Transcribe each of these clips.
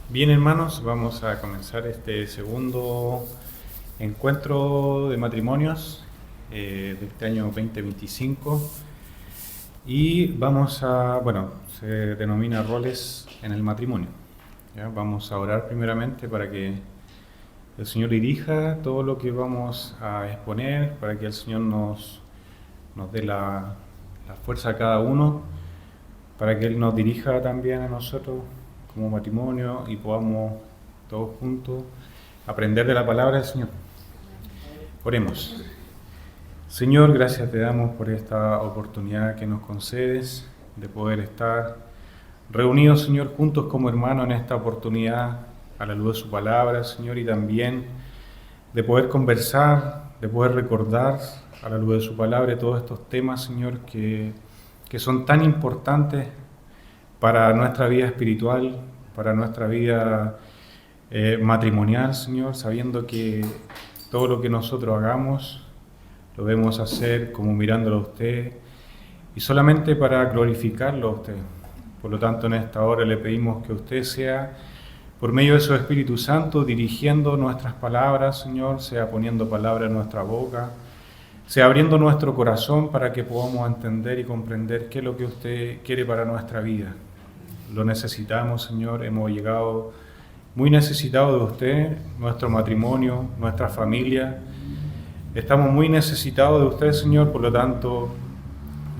Bien, hermanos, vamos a comenzar este segundo encuentro de matrimonios de este año 2025 y se denomina roles en el matrimonio. ¿Ya? Vamos a orar primeramente para que el Señor dirija todo lo que vamos a exponer, para que el Señor nos dé la fuerza a cada uno, para que Él nos dirija también a nosotros como matrimonio y podamos todos juntos aprender de la palabra del Señor. Oremos. Señor, gracias te damos por esta oportunidad que nos concedes de poder estar reunidos, Señor, juntos como hermanos en esta oportunidad a la luz de su palabra, Señor, y también de poder conversar, de poder recordar a la luz de su palabra todos estos temas, Señor, que son tan importantes para nuestra vida espiritual, para nuestra vida matrimonial, Señor, sabiendo que todo lo que nosotros hagamos lo debemos hacer como mirándolo a usted y solamente para glorificarlo a usted. Por lo tanto, en esta hora le pedimos que usted sea, por medio de su Espíritu Santo, dirigiendo nuestras palabras, Señor, sea poniendo palabras en nuestra boca, sea abriendo nuestro corazón para que podamos entender y comprender qué es lo que usted quiere para nuestra vida. Lo necesitamos, Señor, hemos llegado muy necesitados de usted, nuestro matrimonio, nuestra familia. Estamos muy necesitados de usted, Señor, por lo tanto,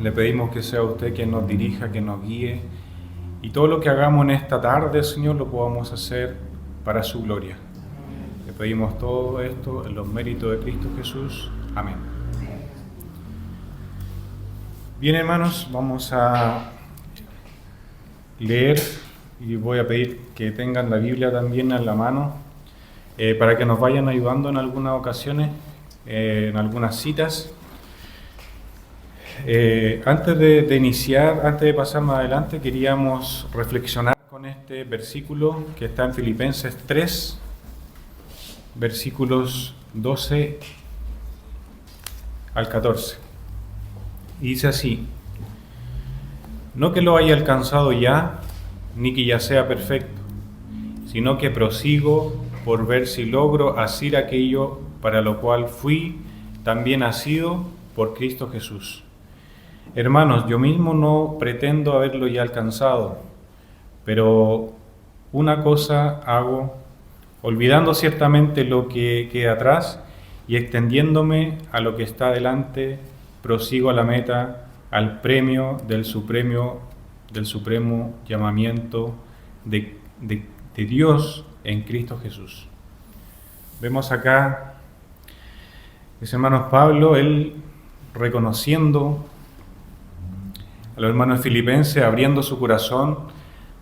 le pedimos que sea usted quien nos dirija, que nos guíe, y todo lo que hagamos en esta tarde, Señor, lo podamos hacer para su gloria. Le pedimos todo esto en los méritos de Cristo Jesús. Amén. Bien, hermanos, vamos a leer y voy a pedir que tengan la Biblia también en la mano para que nos vayan ayudando en algunas ocasiones, en algunas citas. Antes de iniciar, antes de pasar más adelante, queríamos reflexionar con este versículo que está en Filipenses 3, versículos 12 al 14. Y dice así: no que lo haya alcanzado ya, ni que ya sea perfecto, sino que prosigo por ver si logro asir aquello para lo cual fui también asido por Cristo Jesús. Hermanos, yo mismo no pretendo haberlo ya alcanzado, pero una cosa hago, olvidando ciertamente lo que queda atrás y extendiéndome a lo que está delante, prosigo a la meta, al premio del supremo llamamiento de Dios en Cristo Jesús. Vemos acá, mis hermanos, Pablo, él reconociendo a los hermanos filipenses, abriendo su corazón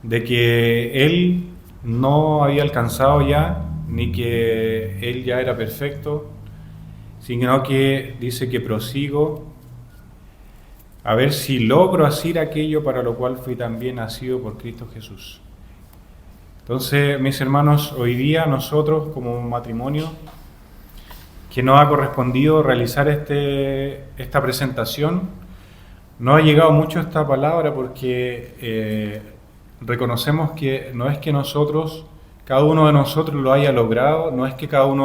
de que él no había alcanzado ya, ni que él ya era perfecto, sino que dice que prosigo a ver si logro asir aquello para lo cual fui también asido por Cristo Jesús. Entonces, mis hermanos, hoy día nosotros como matrimonio, que nos ha correspondido realizar esta presentación, nos ha llegado mucho esta palabra porque reconocemos que no es que nosotros, cada uno de nosotros lo haya logrado, no es que cada uno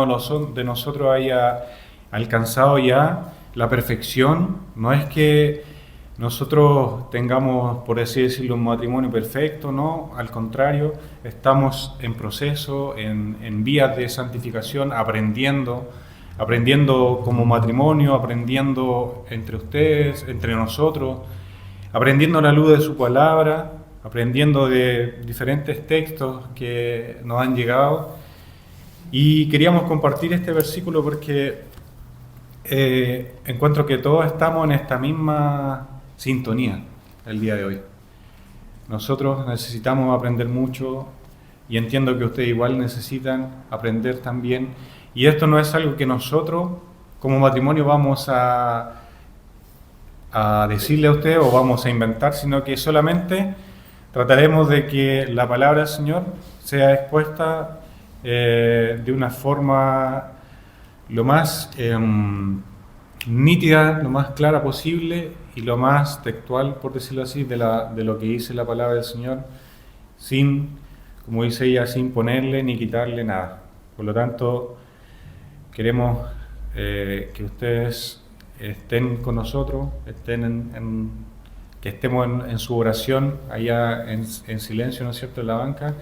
de nosotros haya alcanzado ya la perfección, no es que nosotros tengamos, por así decirlo, un matrimonio perfecto, no, al contrario, estamos en proceso, en vías de santificación, aprendiendo como matrimonio, aprendiendo entre ustedes, entre nosotros, aprendiendo la luz de su palabra, aprendiendo de diferentes textos que nos han llegado. Y queríamos compartir este versículo porque encuentro que todos estamos en esta misma sintonía el día de hoy. Nosotros necesitamos aprender mucho y entiendo que ustedes igual necesitan aprender también. Y esto no es algo que nosotros como matrimonio vamos a decirle a ustedes o vamos a inventar, sino que solamente trataremos de que la palabra del Señor sea expuesta de una forma lo más nítida, lo más clara posible y lo más textual, por decirlo así, de lo que dice la palabra del Señor, sin como dice ella, sin ponerle ni quitarle nada. Por lo tanto, queremos que ustedes estén con nosotros, que estemos en su oración, allá en silencio, ¿no es cierto?, en la banca,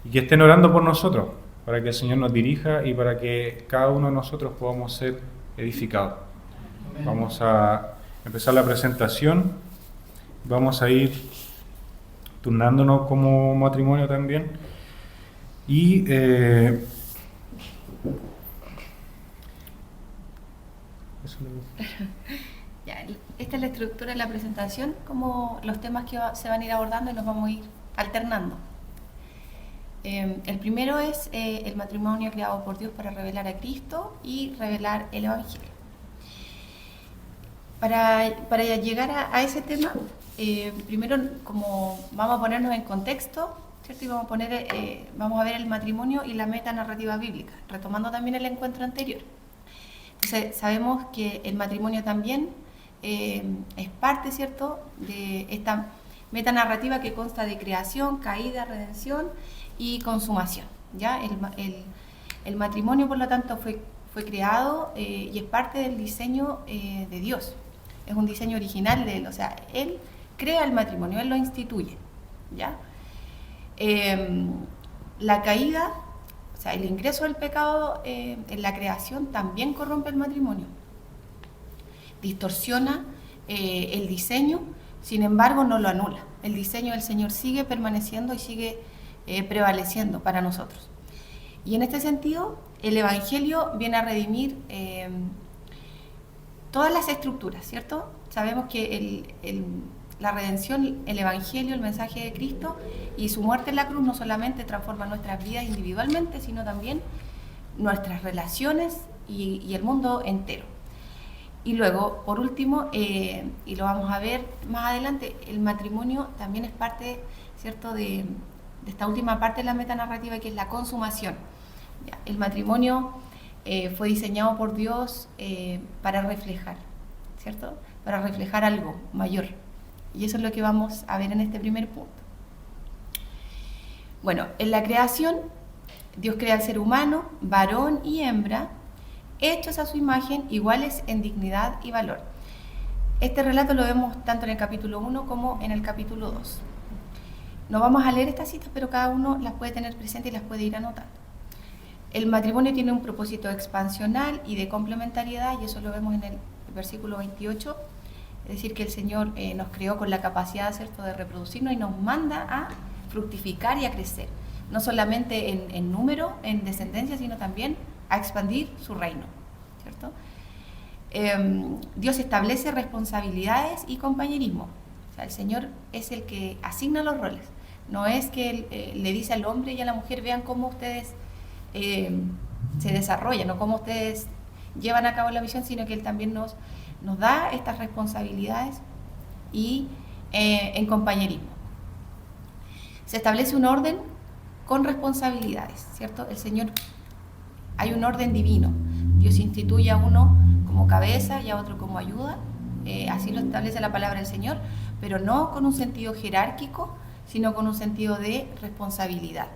y que estén orando por nosotros, para que el Señor nos dirija y para que cada uno de nosotros podamos ser edificados. Vamos a empezar la presentación, vamos a ir turnándonos como matrimonio también, y ya, esta es la estructura de la presentación, como los temas que se van a ir abordando y nos vamos a ir alternando. El primero es el matrimonio creado por Dios para revelar a Cristo y revelar el Evangelio. Para llegar a ese tema, primero, como vamos a ponernos en contexto, ¿cierto? Y vamos a ver el matrimonio y la metanarrativa bíblica, retomando también el encuentro anterior. Entonces, sabemos que el matrimonio también es parte, ¿cierto?, de esta metanarrativa que consta de creación, caída, redención y consumación. ¿Ya? El matrimonio, por lo tanto, fue creado y es parte del diseño de Dios. Es un diseño original de Él, o sea, Él crea el matrimonio, Él lo instituye. ¿Ya? La caída, o sea, el ingreso del pecado en la creación también corrompe el matrimonio, distorsiona el diseño, sin embargo no lo anula. El diseño del Señor sigue permaneciendo y sigue prevaleciendo para nosotros. Y en este sentido, el Evangelio viene a redimir todas las estructuras, ¿cierto? Sabemos que la redención, el Evangelio, el mensaje de Cristo y su muerte en la cruz no solamente transforma nuestras vidas individualmente, sino también nuestras relaciones y el mundo entero. Y luego, por último, y lo vamos a ver más adelante, el matrimonio también es parte, ¿cierto?, de esta última parte de la metanarrativa, que es la consumación. ¿Ya? El matrimonio fue diseñado por Dios para reflejar, ¿cierto?, para reflejar algo mayor. Y eso es lo que vamos a ver en este primer punto. Bueno, en la creación, Dios crea al ser humano, varón y hembra, hechos a su imagen, iguales en dignidad y valor. Este relato lo vemos tanto en el capítulo 1 como en el capítulo 2. No vamos a leer estas citas, pero cada uno las puede tener presente y las puede ir anotando. El matrimonio tiene un propósito expansional y de complementariedad, y eso lo vemos en el versículo 28, es decir, que el Señor nos creó con la capacidad, ¿cierto?, de reproducirnos y nos manda a fructificar y a crecer, no solamente en número, en descendencia, sino también a expandir su reino, ¿cierto? Dios establece responsabilidades y compañerismo. O sea, el Señor es el que asigna los roles. No es que Él le dice al hombre y a la mujer: vean cómo ustedes se desarrollan o cómo ustedes llevan a cabo la misión, sino que Él también nos da estas responsabilidades y en compañerismo. Se establece un orden con responsabilidades, ¿cierto? El Señor, hay un orden divino. Dios instituye a uno como cabeza y a otro como ayuda, así lo establece la palabra del Señor, pero no con un sentido jerárquico, sino con un sentido de responsabilidad.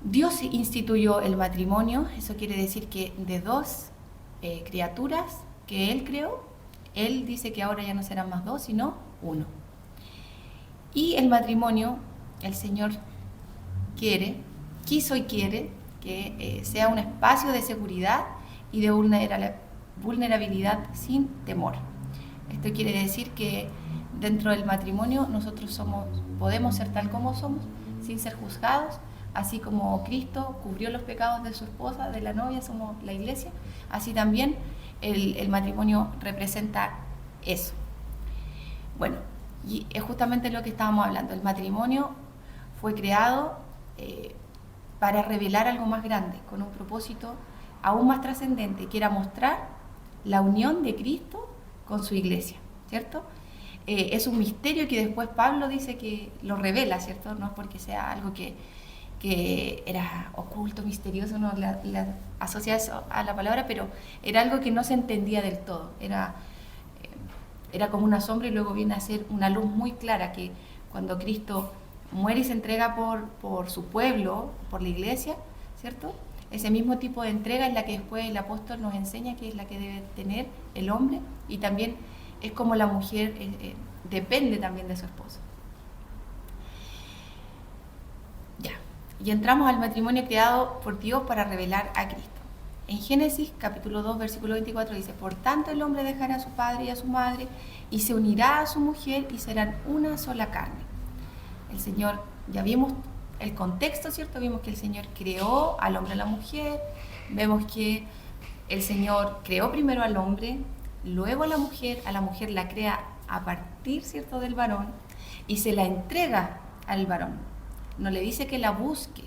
Dios instituyó el matrimonio, eso quiere decir que de dos criaturas que Él creó, Él dice que ahora ya no serán más dos, sino uno. Y el matrimonio, el Señor quiso y quiere que sea un espacio de seguridad y de vulnerabilidad sin temor. Esto quiere decir que dentro del matrimonio nosotros podemos ser tal como somos, sin ser juzgados, así como Cristo cubrió los pecados de su esposa, de la novia, somos la iglesia, así también el matrimonio representa eso. Bueno, y es justamente lo que estábamos hablando. El matrimonio fue creado para revelar algo más grande, con un propósito aún más trascendente, que era mostrar la unión de Cristo con su iglesia, ¿cierto? Es un misterio que después Pablo dice que lo revela, ¿cierto? No es porque sea algo que era oculto, misterioso, no la asocia eso a la palabra, pero era algo que no se entendía del todo. Era como una sombra y luego viene a ser una luz muy clara, que cuando Cristo muere y se entrega por su pueblo, por la iglesia, ¿cierto? Ese mismo tipo de entrega es la que después el apóstol nos enseña que es la que debe tener el hombre, y también es como la mujer depende también de su esposo. Ya, y entramos al matrimonio creado por Dios para revelar a Cristo. En Génesis capítulo 2 versículo 24 dice: por tanto el hombre dejará a su padre y a su madre y se unirá a su mujer y serán una sola carne. El Señor, ya vimos el contexto, ¿cierto? Vimos que el Señor creó al hombre y a la mujer, vemos que el Señor creó primero al hombre, luego a la mujer la crea a partir, ¿cierto?, del varón, y se la entrega al varón. No le dice que la busque,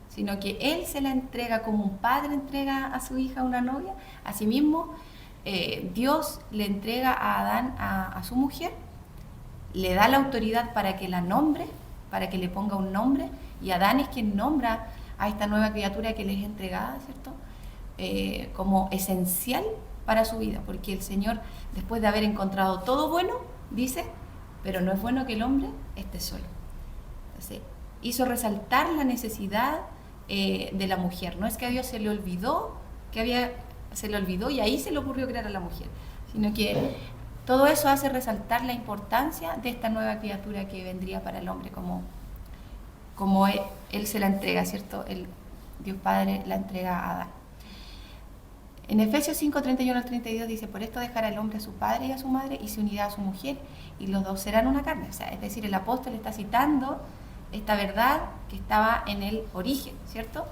sino que él se la entrega como un padre entrega a su hija, a una novia. Asimismo, Dios le entrega a Adán a su mujer, le da la autoridad para que la nombre, para que le ponga un nombre, y Adán es quien nombra a esta nueva criatura que le es entregada, ¿cierto?, como esencial para su vida, porque el Señor, después de haber encontrado todo bueno, dice: pero no es bueno que el hombre esté solo. Entonces, hizo resaltar la necesidad de la mujer. No es que a Dios se le olvidó y ahí se le ocurrió crear a la mujer, sino que todo eso hace resaltar la importancia de esta nueva criatura que vendría para el hombre, como él se la entrega, ¿cierto? El Dios Padre la entrega a Adán. En Efesios 5, 31 al 32 dice: por esto dejará el hombre a su padre y a su madre y se unirá a su mujer y los dos serán una carne. O sea, es decir, el apóstol está citando esta verdad que estaba en el origen, ¿cierto?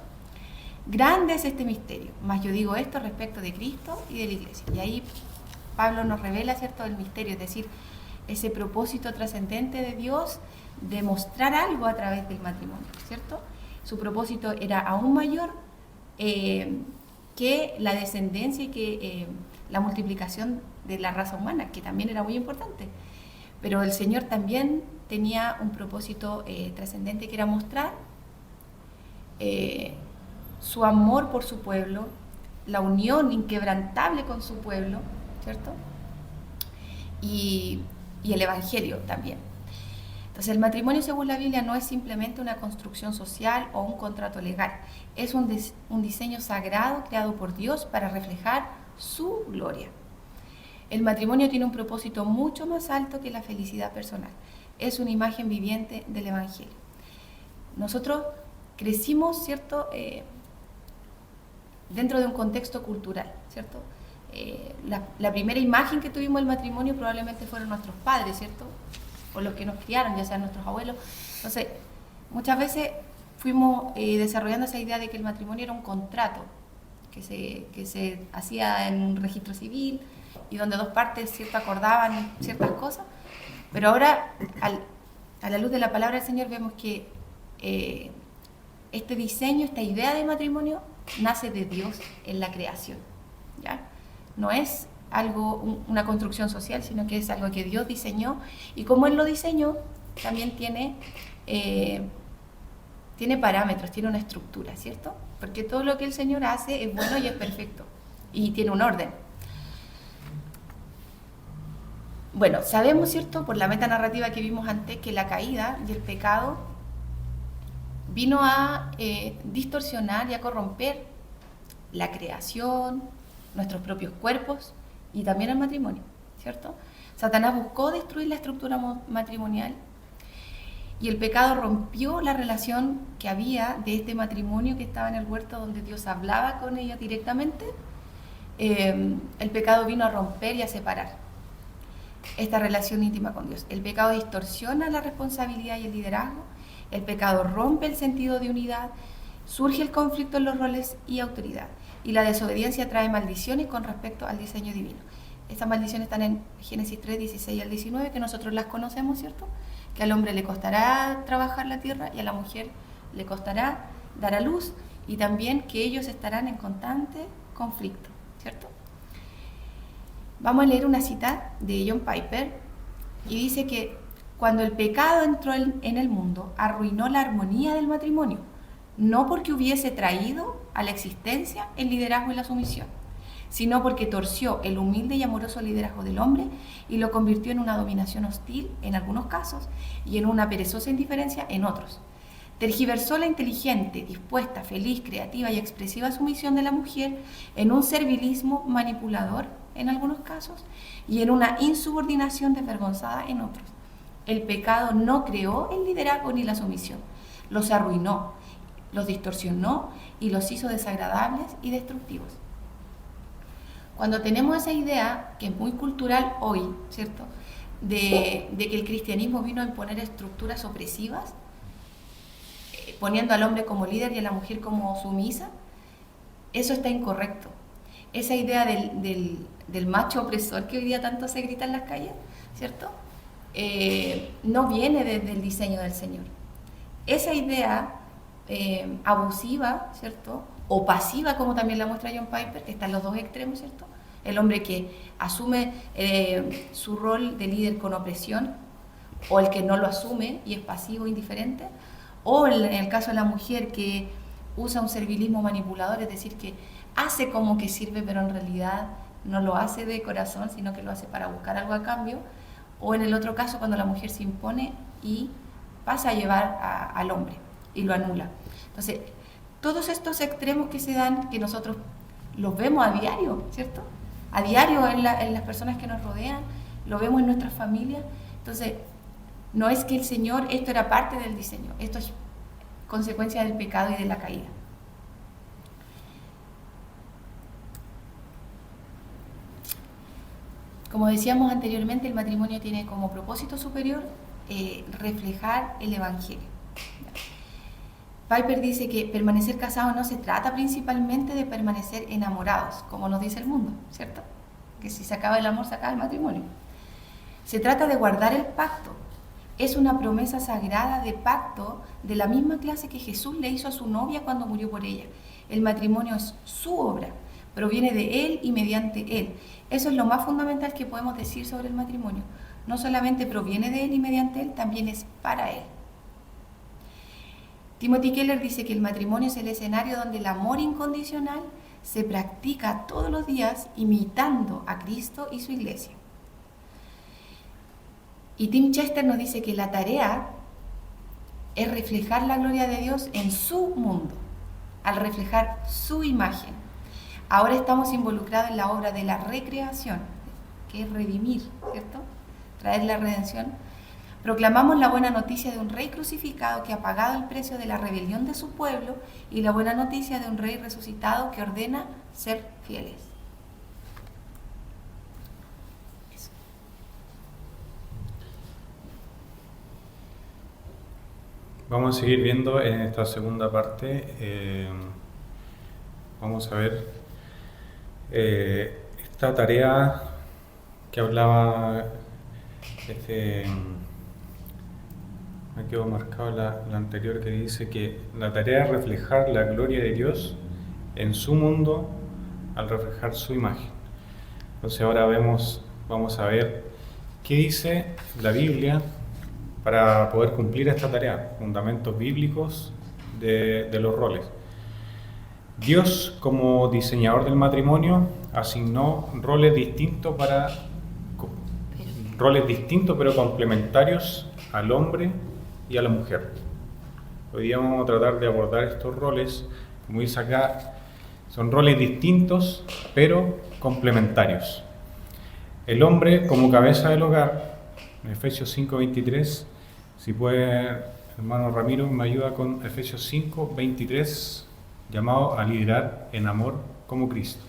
Grande es este misterio, mas yo digo esto respecto de Cristo y de la iglesia. Y ahí Pablo nos revela, ¿cierto?, el misterio, es decir, ese propósito trascendente de Dios de mostrar algo a través del matrimonio, ¿cierto? Su propósito era aún mayor que la descendencia y que la multiplicación de la raza humana, que también era muy importante. Pero el Señor también tenía un propósito trascendente, que era mostrar su amor por su pueblo, la unión inquebrantable con su pueblo, ¿cierto? Y el Evangelio también. Entonces, el matrimonio, según la Biblia, no es simplemente una construcción social o un contrato legal. Es un diseño sagrado creado por Dios para reflejar su gloria. El matrimonio tiene un propósito mucho más alto que la felicidad personal. Es una imagen viviente del Evangelio. Nosotros crecimos, ¿cierto?, dentro de un contexto cultural, ¿cierto? La primera imagen que tuvimos del matrimonio probablemente fueron nuestros padres, ¿cierto?, o los que nos criaron, ya sean nuestros abuelos. Entonces, muchas veces fuimos desarrollando esa idea de que el matrimonio era un contrato que se hacía en un registro civil y donde dos partes, ¿cierto?, acordaban ciertas cosas. Pero ahora, a la luz de la palabra del Señor, vemos que este diseño, esta idea de matrimonio nace de Dios en la creación, ¿ya? No es una construcción social, sino que es algo que Dios diseñó, y como Él lo diseñó, también tiene parámetros, tiene una estructura, ¿cierto? Porque todo lo que el Señor hace es bueno y es perfecto, y tiene un orden. Bueno, sabemos, ¿cierto?, por la metanarrativa que vimos antes, que la caída y el pecado vino a distorsionar y a corromper la creación, nuestros propios cuerpos y también el matrimonio, ¿cierto? Satanás buscó destruir la estructura matrimonial y el pecado rompió la relación que había de este matrimonio que estaba en el huerto, donde Dios hablaba con ellos directamente. El pecado vino a romper y a separar esta relación íntima con Dios. El pecado distorsiona la responsabilidad y el liderazgo. El pecado rompe el sentido de unidad. Surge el conflicto en los roles y autoridad. Y la desobediencia trae maldiciones con respecto al diseño divino. Estas maldiciones están en Génesis 3, 16 al 19, que nosotros las conocemos, ¿cierto? Que al hombre le costará trabajar la tierra y a la mujer le costará dar a luz, y también que ellos estarán en constante conflicto, ¿cierto? Vamos a leer una cita de John Piper, y dice que cuando el pecado entró en el mundo, arruinó la armonía del matrimonio, no porque hubiese traído a la existencia el liderazgo y la sumisión, sino porque torció el humilde y amoroso liderazgo del hombre y lo convirtió en una dominación hostil en algunos casos y en una perezosa indiferencia en otros. Tergiversó la inteligente, dispuesta, feliz, creativa y expresiva sumisión de la mujer en un servilismo manipulador en algunos casos y en una insubordinación desvergonzada en otros. El pecado no creó el liderazgo ni la sumisión, los arruinó, los distorsionó y los hizo desagradables y destructivos. Cuando tenemos esa idea, que es muy cultural hoy, ¿cierto?, de que el cristianismo vino a imponer estructuras opresivas, poniendo al hombre como líder y a la mujer como sumisa, eso está incorrecto. Esa idea del macho opresor que hoy día tanto se grita en las calles, ¿cierto?, no viene desde el diseño del Señor. Esa idea abusiva, ¿cierto?, o pasiva, como también la muestra John Piper, que están los dos extremos, ¿cierto? El hombre que asume su rol de líder con opresión, o el que no lo asume y es pasivo, indiferente, o en el caso de la mujer que usa un servilismo manipulador, es decir, que hace como que sirve, pero en realidad no lo hace de corazón, sino que lo hace para buscar algo a cambio, o en el otro caso cuando la mujer se impone y pasa a llevar al hombre y lo anula. Entonces, todos estos extremos que se dan, que nosotros los vemos a diario, ¿cierto? A diario en las personas que nos rodean, lo vemos en nuestras familias. Entonces, no es que el Señor, esto era parte del diseño, esto es consecuencia del pecado y de la caída. Como decíamos anteriormente, el matrimonio tiene como propósito superior reflejar el Evangelio. Piper dice que permanecer casados no se trata principalmente de permanecer enamorados, como nos dice el mundo, ¿cierto? Que si se acaba el amor, se acaba el matrimonio. Se trata de guardar el pacto. Es una promesa sagrada de pacto de la misma clase que Jesús le hizo a su novia cuando murió por ella. El matrimonio es su obra, proviene de Él y mediante Él. Eso es lo más fundamental que podemos decir sobre el matrimonio. No solamente proviene de Él y mediante Él, también es para Él. Timothy Keller dice que el matrimonio es el escenario donde el amor incondicional se practica todos los días imitando a Cristo y su iglesia. Y Tim Chester nos dice que la tarea es reflejar la gloria de Dios en su mundo, al reflejar su imagen. Ahora estamos involucrados en la obra de la recreación, que es redimir, ¿cierto? Traer la redención. Proclamamos la buena noticia de un rey crucificado que ha pagado el precio de la rebelión de su pueblo y la buena noticia de un rey resucitado que ordena ser fieles. Eso. Vamos a seguir viendo en esta segunda parte. Vamos a ver esta tarea que hablaba me quedó marcado la anterior, que dice que la tarea es reflejar la gloria de Dios en su mundo al reflejar su imagen. Entonces ahora vamos a ver qué dice la Biblia para poder cumplir esta tarea, fundamentos bíblicos de los roles. Dios, como diseñador del matrimonio, asignó roles distintos pero complementarios al hombre y a la mujer. Hoy día vamos a tratar de abordar estos roles, como dice acá, son roles distintos pero complementarios. El hombre como cabeza del hogar, en Efesios 5:23, si puede, hermano Ramiro, me ayuda con Efesios 5:23, llamado a liderar en amor como Cristo.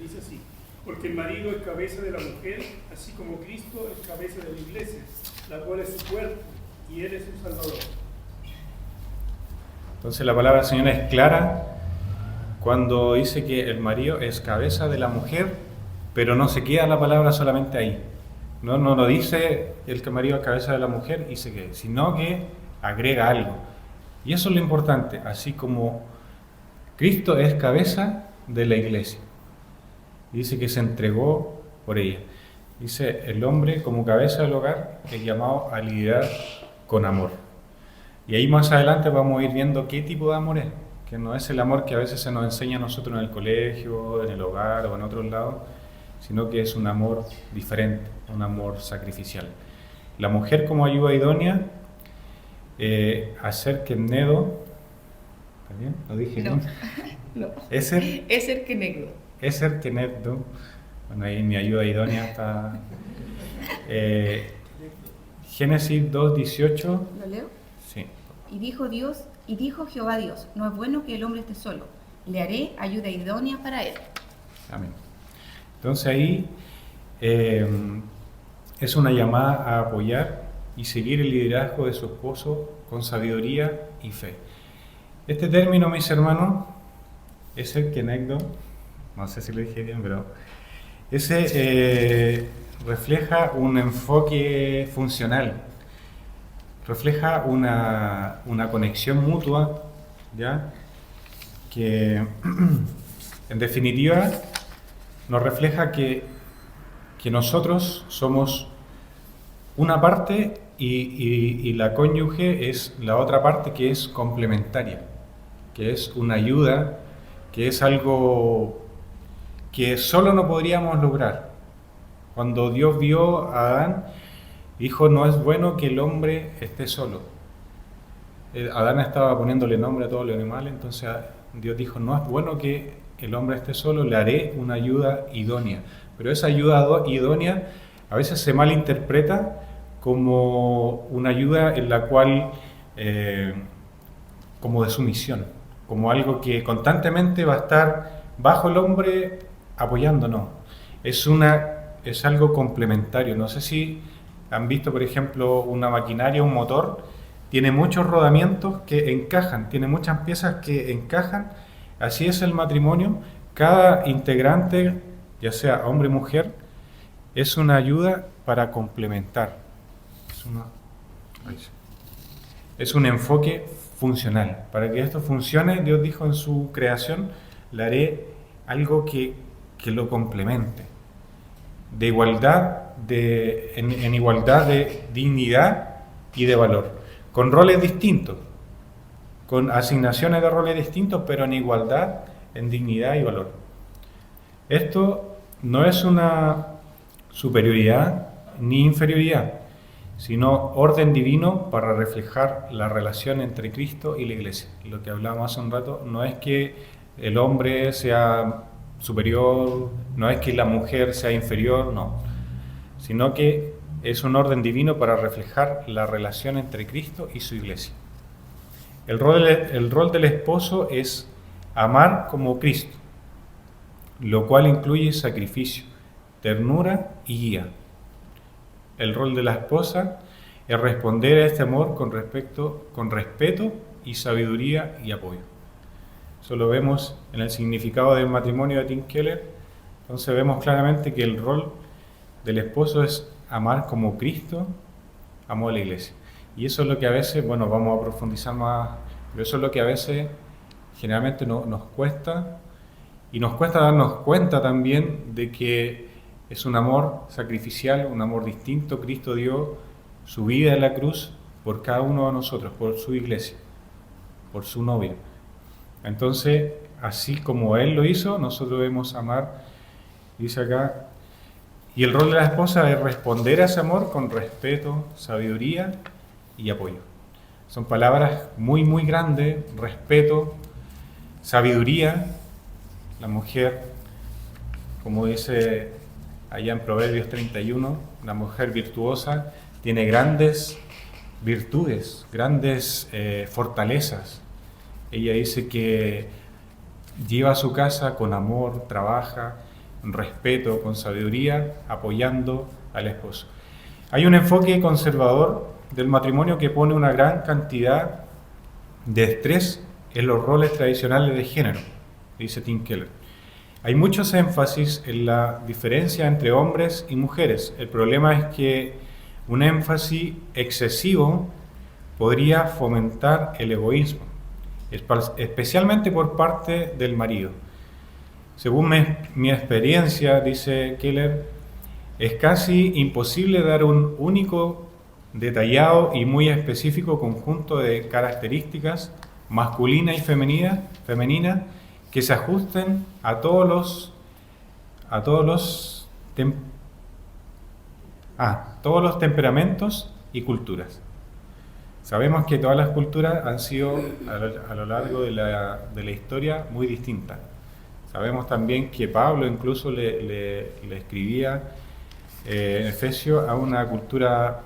Dice así: porque el marido es cabeza de la mujer, así como Cristo es cabeza de la iglesia, la cual es su cuerpo, y Él es su Salvador. Entonces la palabra del Señor es clara cuando dice que el marido es cabeza de la mujer, pero no se queda la palabra solamente ahí. No lo dice el que marido es cabeza de la mujer y se quede, sino que agrega algo. Y eso es lo importante, así como Cristo es cabeza de la iglesia. Dice que se entregó por ella. Dice, el hombre como cabeza del hogar es llamado a lidiar con amor. Y ahí más adelante vamos a ir viendo qué tipo de amor es, que no es el amor que a veces se nos enseña a nosotros en el colegio, en el hogar o en otros lados, sino que es un amor diferente, un amor sacrificial. La mujer como ayuda idónea, hacer que Nedo, ¿está bien? ¿Lo dije No. bien? No. Eser que Nedo, bueno, ahí mi ayuda idónea está. Génesis 2:18. ¿Lo leo? Sí. Y dijo Jehová Dios, no es bueno que el hombre esté solo, le haré ayuda idónea para él. Amén. Entonces ahí es una llamada a apoyar y seguir el liderazgo de su esposo con sabiduría y fe. Este término, mis hermanos, es el kenegdo, no sé si lo dije bien, pero ese refleja un enfoque funcional, refleja una conexión mutua, ¿ya? Que en definitiva nos refleja que nosotros somos una parte y la cónyuge es la otra parte que es complementaria, que es una ayuda, que es algo que solo no podríamos lograr. Cuando Dios vio a Adán, dijo, no es bueno que el hombre esté solo. Adán estaba poniéndole nombre a todos los animales, entonces Dios dijo, no es bueno que el hombre esté solo, le haré una ayuda idónea. Pero esa ayuda idónea a veces se malinterpreta como una ayuda en la cual, como de sumisión, como algo que constantemente va a estar bajo el hombre apoyándonos. Es algo complementario. No sé si han visto, por ejemplo, una maquinaria, un motor, tiene muchos rodamientos que encajan, tiene muchas piezas que encajan. Así es el matrimonio. Cada integrante, ya sea hombre o mujer, es una ayuda para complementar. Es un enfoque funcional. Para que esto funcione, Dios dijo en su creación, le haré algo que lo complemente. De igualdad, en igualdad de dignidad y de valor. Con roles distintos, con asignaciones de roles distintos, pero en igualdad, en dignidad y valor. Esto no es una superioridad ni inferioridad, sino orden divino para reflejar la relación entre Cristo y la Iglesia. Lo que hablábamos hace un rato, no es que el hombre sea superior, no es que la mujer sea inferior, no, sino que es un orden divino para reflejar la relación entre Cristo y su Iglesia. El rol del esposo es amar como Cristo, lo cual incluye sacrificio, ternura y guía. El rol de la esposa es responder a este amor con respeto y sabiduría y apoyo. Eso lo vemos en el significado del matrimonio de Tim Keller. Entonces vemos claramente que el rol del esposo es amar como Cristo amó a la iglesia. Y eso es lo que a veces, bueno, vamos a profundizar más, pero eso es lo que a veces generalmente nos cuesta, y nos cuesta darnos cuenta también de que es un amor sacrificial, un amor distinto. Cristo dio su vida en la cruz por cada uno de nosotros, por su iglesia, por su novia. Entonces, así como Él lo hizo, nosotros debemos amar, dice acá, y el rol de la esposa es responder a ese amor con respeto, sabiduría y apoyo. Son palabras muy, muy grandes: respeto, sabiduría. La mujer, como dice allá en Proverbios 31, la mujer virtuosa tiene grandes virtudes, grandes fortalezas. Ella dice que lleva a su casa con amor, trabaja, respeto, con sabiduría, apoyando al esposo. Hay un enfoque conservador del matrimonio que pone una gran cantidad de estrés en los roles tradicionales de género, dice Tim Keller. Hay muchos énfasis en la diferencia entre hombres y mujeres. El problema es que un énfasis excesivo podría fomentar el egoísmo, especialmente por parte del marido. Según mi experiencia, dice Keller, es casi imposible dar un único, detallado y muy específico conjunto de características masculina y femenina, que se ajusten a todos los temperamentos y culturas. Sabemos que todas las culturas han sido a lo largo de la historia muy distintas. Sabemos también que Pablo incluso le escribía en Efesios a una cultura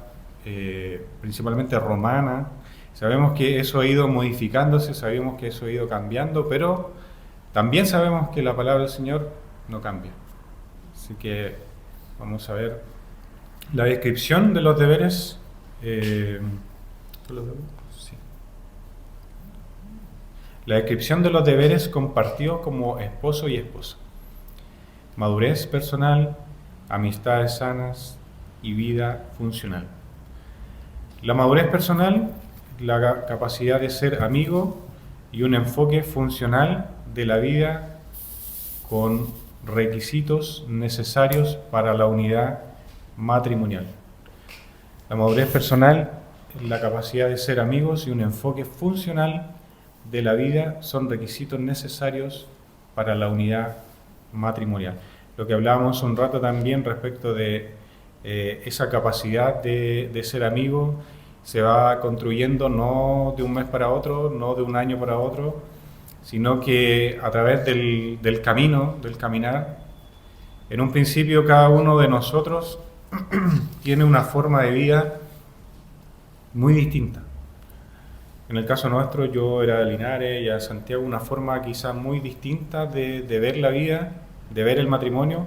principalmente romana. Sabemos que eso ha ido modificándose, sabemos que eso ha ido cambiando, pero también sabemos que la palabra del Señor no cambia. Así que vamos a ver la descripción de los deberes. Sí. La descripción de los deberes compartidos como esposo y esposa. Madurez personal, amistades sanas y vida funcional. La madurez personal, la capacidad de ser amigo y un enfoque funcional de la vida con requisitos necesarios para la unidad matrimonial. La madurez personal, la capacidad de ser amigos y un enfoque funcional de la vida son requisitos necesarios para la unidad matrimonial. Lo que hablábamos un rato también respecto de esa capacidad de ser amigo se va construyendo no de un mes para otro, no de un año para otro, sino que a través del camino, del caminar. En un principio cada uno de nosotros tiene una forma de vida muy distinta. En el caso nuestro, yo era de Linares y a Santiago, una forma quizás muy distinta de ver la vida, de ver el matrimonio,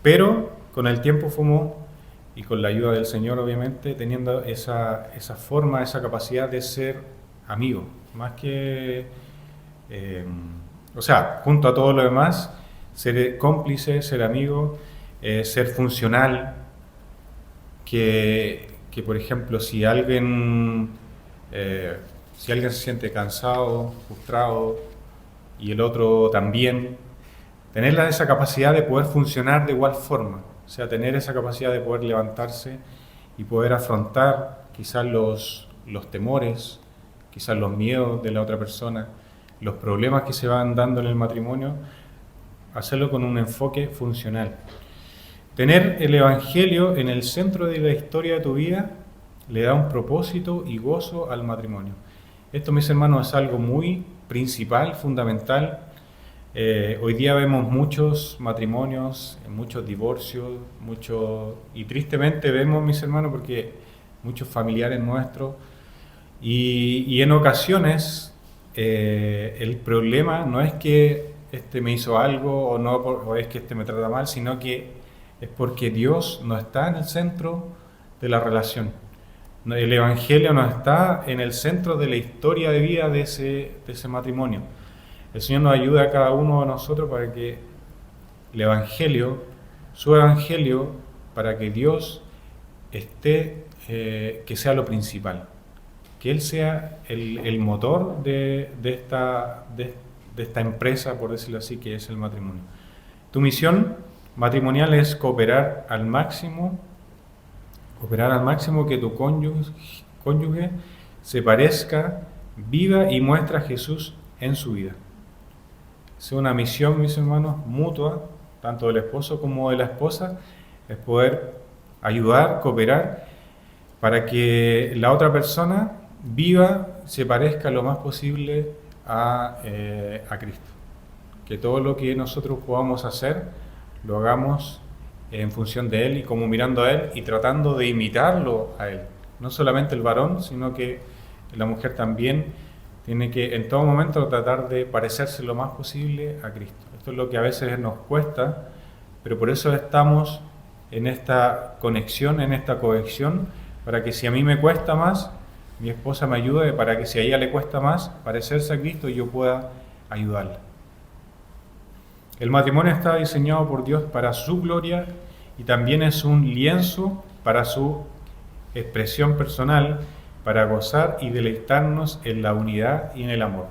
pero con el tiempo fuimos, y con la ayuda del Señor obviamente, teniendo esa forma, esa capacidad de ser amigos, más que, junto a todo lo demás, ser cómplice, ser amigo, ser funcional, que por ejemplo, si alguien se siente cansado, frustrado, y el otro también, tener esa capacidad de poder funcionar de igual forma, o sea, tener esa capacidad de poder levantarse y poder afrontar quizás los temores, quizás los miedos de la otra persona, los problemas que se van dando en el matrimonio, hacerlo con un enfoque funcional. Tener el Evangelio en el centro de la historia de tu vida le da un propósito y gozo al matrimonio. Esto, mis hermanos, es algo muy principal, fundamental. Hoy día vemos muchos matrimonios, muchos divorcios, y tristemente vemos, mis hermanos, porque muchos familiares nuestros, y en ocasiones el problema no es que este me hizo algo o es que este me trata mal, sino que es porque Dios no está en el centro de la relación. El Evangelio no está en el centro de la historia de vida de ese matrimonio. El Señor nos ayuda a cada uno de nosotros para que el Evangelio, su Evangelio, para que Dios esté, que sea lo principal, que Él sea el motor de esta empresa, por decirlo así, que es el matrimonio. Tu misión matrimonial es cooperar al máximo que tu cónyuge se parezca, viva y muestre a Jesús en su vida. Es una misión, mis hermanos, mutua, tanto del esposo como de la esposa, es poder ayudar, cooperar, para que la otra persona viva, se parezca lo más posible a Cristo. Que todo lo que nosotros podamos hacer, lo hagamos en función de Él y como mirando a Él y tratando de imitarlo a Él. No solamente el varón, sino que la mujer también tiene que en todo momento tratar de parecerse lo más posible a Cristo. Esto es lo que a veces nos cuesta, pero por eso estamos en esta conexión, en esta cohesión, para que si a mí me cuesta más, mi esposa me ayude, para que si a ella le cuesta más parecerse a Cristo, yo pueda ayudarla. El matrimonio está diseñado por Dios para su gloria y también es un lienzo para su expresión personal, para gozar y deleitarnos en la unidad y en el amor.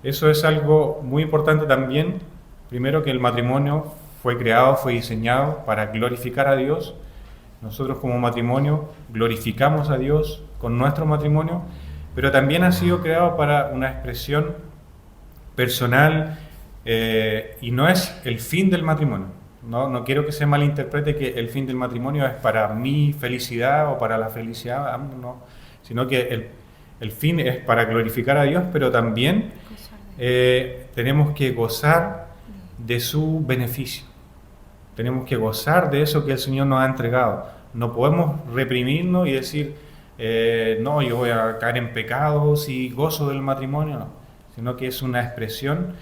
Eso es algo muy importante también. Primero, que el matrimonio fue creado, fue diseñado para glorificar a Dios. Nosotros como matrimonio glorificamos a Dios con nuestro matrimonio, pero también ha sido creado para una expresión personal y no es el fin del matrimonio. No quiero que se malinterprete que el fin del matrimonio es para mi felicidad o para la felicidad, no, sino que el fin es para glorificar a Dios, pero también tenemos que gozar de su beneficio. Tenemos que gozar de eso que el Señor nos ha entregado. No podemos reprimirnos y decir, no, yo voy a caer en pecado si gozo del matrimonio, no. Sino que es una expresión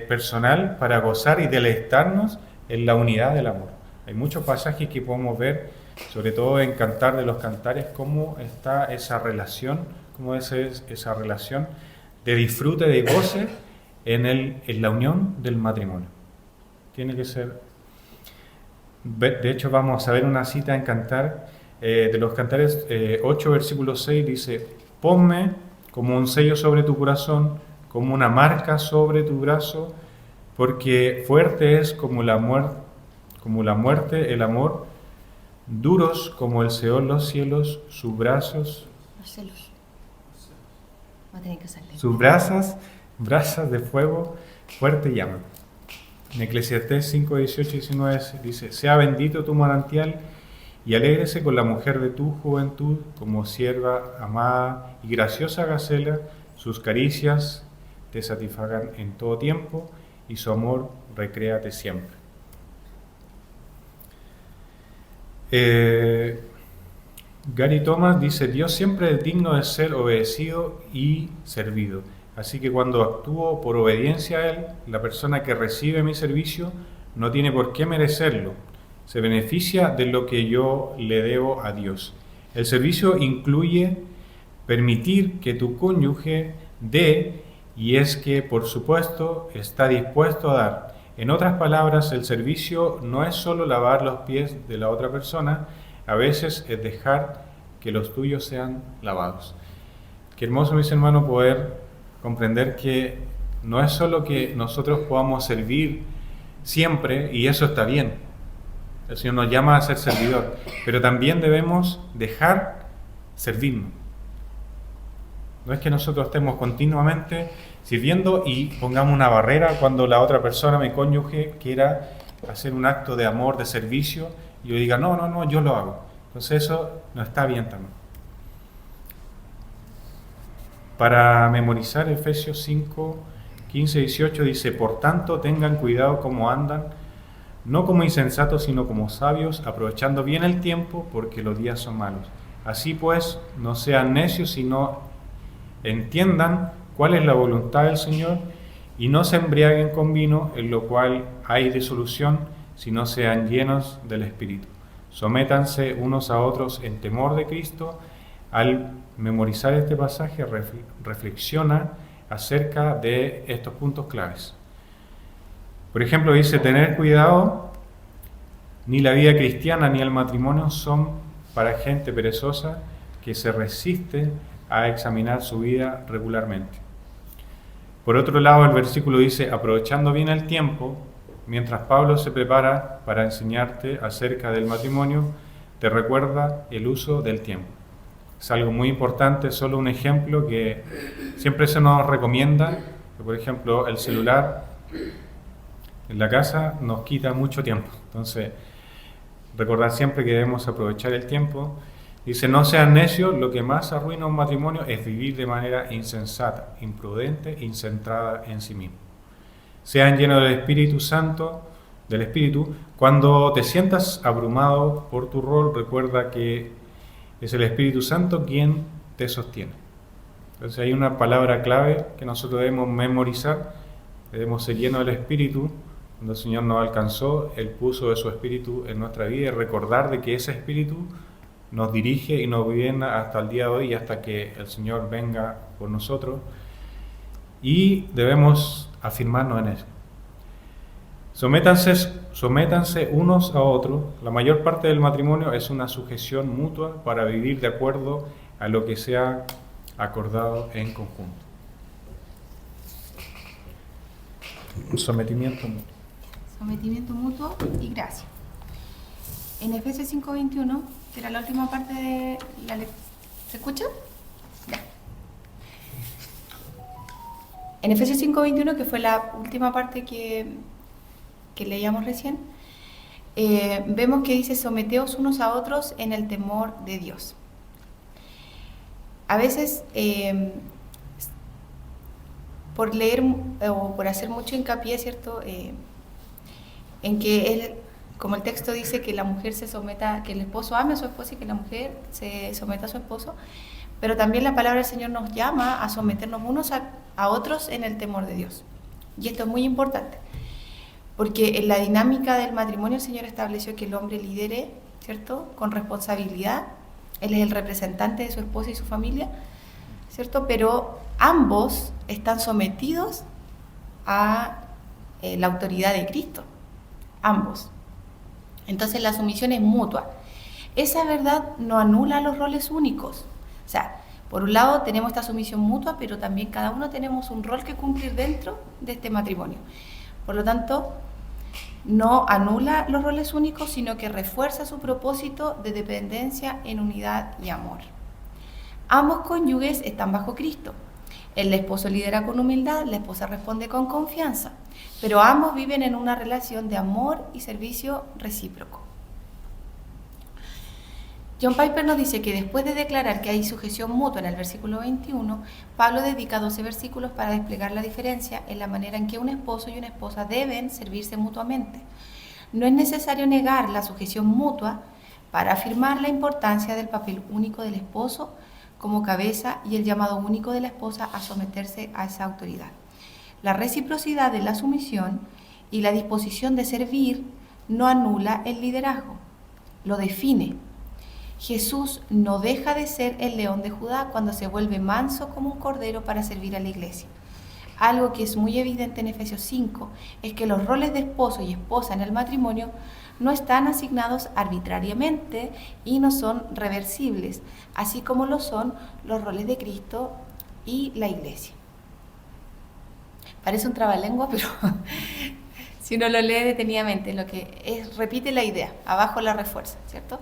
personal para gozar y deleitarnos en la unidad del amor. Hay muchos pasajes que podemos ver, sobre todo en Cantar de los Cantares, cómo está esa relación, cómo es esa relación de disfrute, de goce en la unión del matrimonio. Tiene que ser. De hecho, vamos a ver una cita en Cantar de los Cantares 8, versículo 6, dice: ponme como un sello sobre tu corazón, como una marca sobre tu brazo, porque fuerte es como la muerte el amor, duros como el Seol los cielos, sus brazos, sus brasas de fuego fuerte llaman. En Eclesiastés 5, 18 y 19 dice: sea bendito tu manantial y alégrese con la mujer de tu juventud, como sierva amada y graciosa gacela, sus caricias te satisfagan en todo tiempo y su amor recréate siempre. Gary Thomas dice: Dios siempre es digno de ser obedecido y servido. Así que cuando actúo por obediencia a Él, la persona que recibe mi servicio no tiene por qué merecerlo. Se beneficia de lo que yo le debo a Dios. El servicio incluye permitir que tu cónyuge dé, y es que, por supuesto, está dispuesto a dar. En otras palabras, el servicio no es solo lavar los pies de la otra persona, a veces es dejar que los tuyos sean lavados. Qué hermoso, mis hermanos, poder comprender que no es solo que nosotros podamos servir siempre, y eso está bien. El Señor nos llama a ser servidor, pero también debemos dejar servirnos. No es que nosotros estemos continuamente sirviendo y pongamos una barrera cuando la otra persona, mi cónyuge, quiera hacer un acto de amor, de servicio, y yo diga, no, yo lo hago. Entonces eso no está bien también. Para memorizar, Efesios 5, 15 y 18 dice: por tanto, tengan cuidado cómo andan, no como insensatos, sino como sabios, aprovechando bien el tiempo, porque los días son malos. Así pues, no sean necios, sino entiendan cuál es la voluntad del Señor, y no se embriaguen con vino, en lo cual hay disolución, sino sean llenos del Espíritu. Sométanse unos a otros en temor de Cristo. Al memorizar este pasaje, reflexiona acerca de estos puntos claves. Por ejemplo, dice: tener cuidado, ni la vida cristiana ni el matrimonio son para gente perezosa que se resiste a examinar su vida regularmente. Por otro lado, el versículo dice: aprovechando bien el tiempo. Mientras Pablo se prepara para enseñarte acerca del matrimonio, te recuerda el uso del tiempo. Es algo muy importante, solo un ejemplo que siempre se nos recomienda, que por ejemplo el celular en la casa nos quita mucho tiempo. Entonces, recordar siempre que debemos aprovechar el tiempo. Dice: no sean necios, lo que más arruina un matrimonio es vivir de manera insensata, imprudente, incentrada en sí mismo. Sean llenos del Espíritu Santo, del Espíritu. Cuando te sientas abrumado por tu rol, recuerda que es el Espíritu Santo quien te sostiene. Entonces hay una palabra clave que nosotros debemos memorizar. Debemos ser llenos del Espíritu. Cuando el Señor nos alcanzó, Él puso de su Espíritu en nuestra vida, y recordar de que ese Espíritu nos dirige y nos gobierna hasta el día de hoy y hasta que el Señor venga por nosotros. Y debemos afirmarnos en eso. Sométanse unos a otros. La mayor parte del matrimonio es una sujeción mutua para vivir de acuerdo a lo que se ha acordado en conjunto. Un sometimiento mutuo. Sometimiento mutuo y gracia. En Efesios 5:21, que era la última parte de la lectura. ¿Se escucha? Ya. En Efesios 5:21, que fue la última parte que leíamos recién, vemos que dice: someteos unos a otros en el temor de Dios. A veces, por leer o por hacer mucho hincapié, ¿cierto?, en que como el texto dice, que la mujer se someta, que el esposo ame a su esposa y que la mujer se someta a su esposo, pero también la palabra del Señor nos llama a someternos unos a otros en el temor de Dios. Y esto es muy importante, porque en la dinámica del matrimonio el Señor estableció que el hombre lidere, ¿cierto?, con responsabilidad. Él es el representante de su esposa y su familia, ¿cierto? Pero ambos están sometidos a la autoridad de Cristo, ambos. Entonces la sumisión es mutua. Esa verdad no anula los roles únicos. O sea, por un lado tenemos esta sumisión mutua, pero también cada uno tenemos un rol que cumplir dentro de este matrimonio. Por lo tanto, no anula los roles únicos, sino que refuerza su propósito de dependencia en unidad y amor. Ambos cónyuges están bajo Cristo. El esposo lidera con humildad, la esposa responde con confianza, pero ambos viven en una relación de amor y servicio recíproco. John Piper nos dice que después de declarar que hay sujeción mutua en el versículo 21, Pablo dedica 12 versículos para desplegar la diferencia en la manera en que un esposo y una esposa deben servirse mutuamente. No es necesario negar la sujeción mutua para afirmar la importancia del papel único del esposo como cabeza y el llamado único de la esposa a someterse a esa autoridad. La reciprocidad de la sumisión y la disposición de servir no anula el liderazgo, lo define. Jesús no deja de ser el león de Judá cuando se vuelve manso como un cordero para servir a la iglesia. Algo que es muy evidente en Efesios 5 es que los roles de esposo y esposa en el matrimonio no están asignados arbitrariamente y no son reversibles, así como lo son los roles de Cristo y la iglesia. Parece un trabalengua, pero si uno lo lee detenidamente, lo que es, repite la idea, abajo la refuerza, ¿cierto?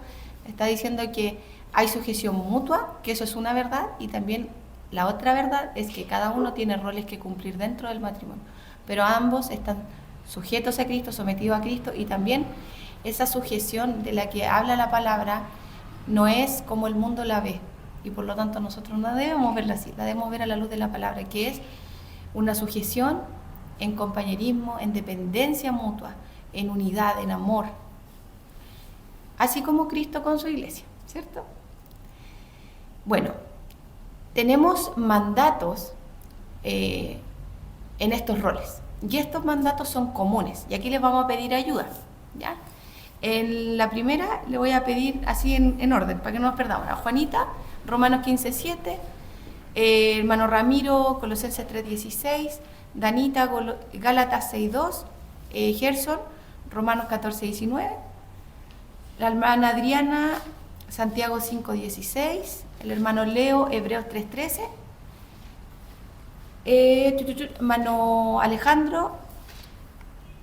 Está diciendo que hay sujeción mutua, que eso es una verdad, y también la otra verdad es que cada uno tiene roles que cumplir dentro del matrimonio, pero ambos están sujetos a Cristo, sometidos a Cristo, y también esa sujeción de la que habla la palabra no es como el mundo la ve, y por lo tanto nosotros no debemos verla así, la debemos ver a la luz de la palabra, que es una sujeción en compañerismo, en dependencia mutua, en unidad, en amor, así como Cristo con su iglesia, ¿cierto? Bueno, tenemos mandatos en estos roles, y estos mandatos son comunes, y aquí les vamos a pedir ayuda, ¿ya? En la primera le voy a pedir así en orden, para que no nos perdamos. A Juanita, Romanos 15:7, hermano Ramiro, Colosenses 3:16, Danita, Gálatas 6:2, Gerson, Romanos 14:19, la hermana Adriana, Santiago 5:16, el hermano Leo, Hebreos 3:13, hermano Alejandro,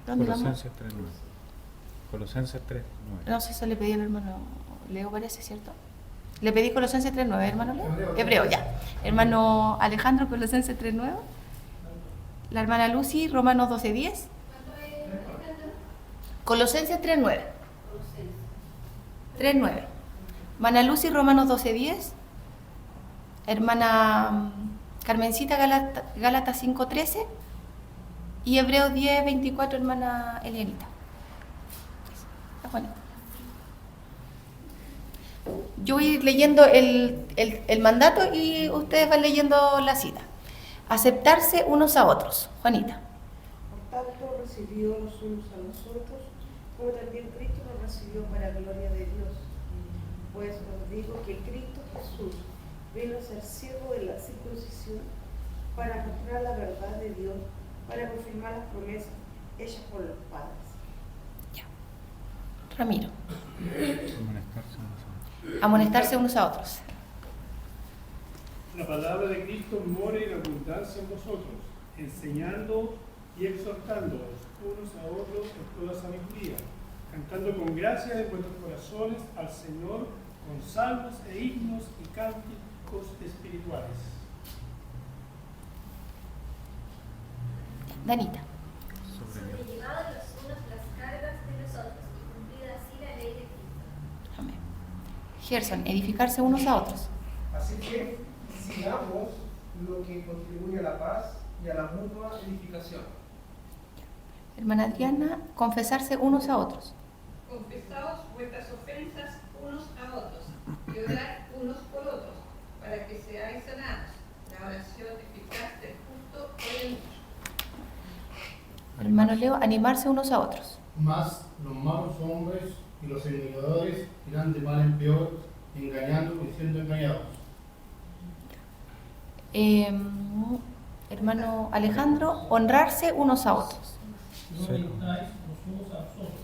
¿dónde Colosenses vamos? 3:9. Colosenses 3:9. No sé, eso le pedí al hermano Leo, parece, ¿cierto? Le pedí Colosenses 3:9, hermano Leo. Hebreo, ya. Hermano Alejandro, Colosenses 3:9. La hermana Lucy, Romanos 12:10. Colosenses 3:9. 3:9. Hermana Lucy, Romanos 12:10. Hermana Carmencita, Gálatas 5:13. Y Hebreos 10:24, hermana Elianita. Bueno. Yo voy a ir leyendo el mandato y ustedes van leyendo la cita. Aceptarse unos a otros. Juanita. Por tanto, recibió los unos a los otros, como también Cristo nos recibió para gloria de Dios. Pues os digo que Cristo Jesús vino a ser siervo de la circuncisión para mostrar la verdad de Dios, para confirmar las promesas hechas por los padres. Ya. Ramiro. Amonestarse unos a otros. Amonestarse unos a otros. La palabra de Cristo more en abundancia en vosotros, enseñando y exhortándoos unos a otros en toda sabiduría, cantando con gracia en vuestros corazones al Señor con salmos e himnos y cánticos espirituales. Danita. Sobrellevados los unos las cargas de los otros y cumplida así la ley de Cristo. Amén. Gerson, edificarse unos a otros. Así que sigamos lo que contribuye a la paz y a la mutua edificación. Hermana Adriana, confesarse unos a otros. Confesaos vuestras ofensas unos a otros y orad unos por otros, para que seáis sanados. La oración eficaz del justo puede mucho. Hermano Leo, animarse unos a otros. Mas los malos hombres y los engañadores irán de mal en peor, engañando y siendo engañados. Hermano Alejandro, honrarse unos a otros. No mentáis los unos a los otros,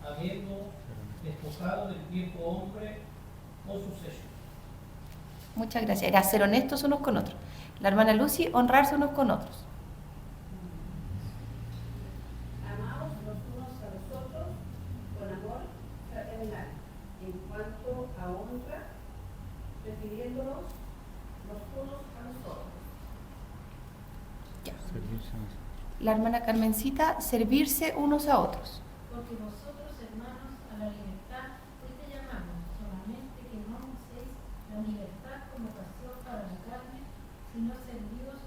habiendo despojado del viejo hombre con sus hechos. Muchas gracias. Era ser honestos unos con otros. La hermana Lucy, honrarse unos con otros. Amaos los unos a los otros con amor fraternal. En cuanto a honra, refiriéndonos los unos a los otros. Ya. La hermana Carmencita, servirse unos a otros. Porque vosotros, hermanos, a la libertad hoy te llamamos, solamente que no uséis la libertad como ocasión para la carne, sino servidos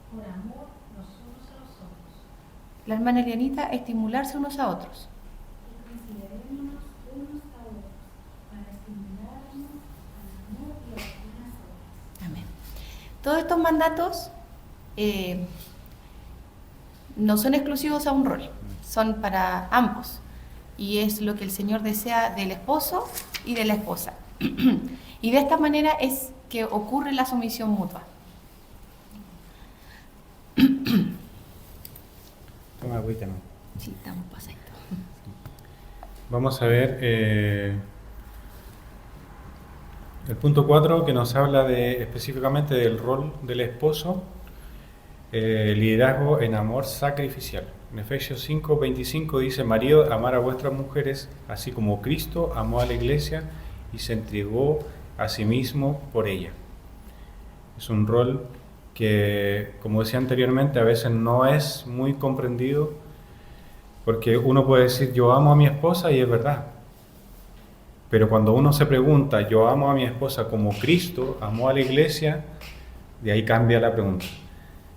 por amor los unos a los otros. La hermana Elianita, estimularse unos a otros. Y considerémonos unos a otros, para estimularnos al amor y a las buenas obras. Amén. Todos estos mandatos no son exclusivos a un rol, son para ambos. Y es lo que el Señor desea del esposo y de la esposa. Y de esta manera es que ocurre la sumisión mutua. Toma agüita, ¿no? Sí, estamos pasaditos. Vamos a ver el punto 4 que nos habla específicamente del rol del esposo, liderazgo en amor sacrificial. En Efesios 5:25 dice: marido, amar a vuestras mujeres, así como Cristo amó a la iglesia y se entregó a sí mismo por ella. Es un rol que, como decía anteriormente, a veces no es muy comprendido, porque uno puede decir yo amo a mi esposa y es verdad, pero cuando uno se pregunta yo amo a mi esposa como Cristo amó a la iglesia, de ahí cambia la pregunta,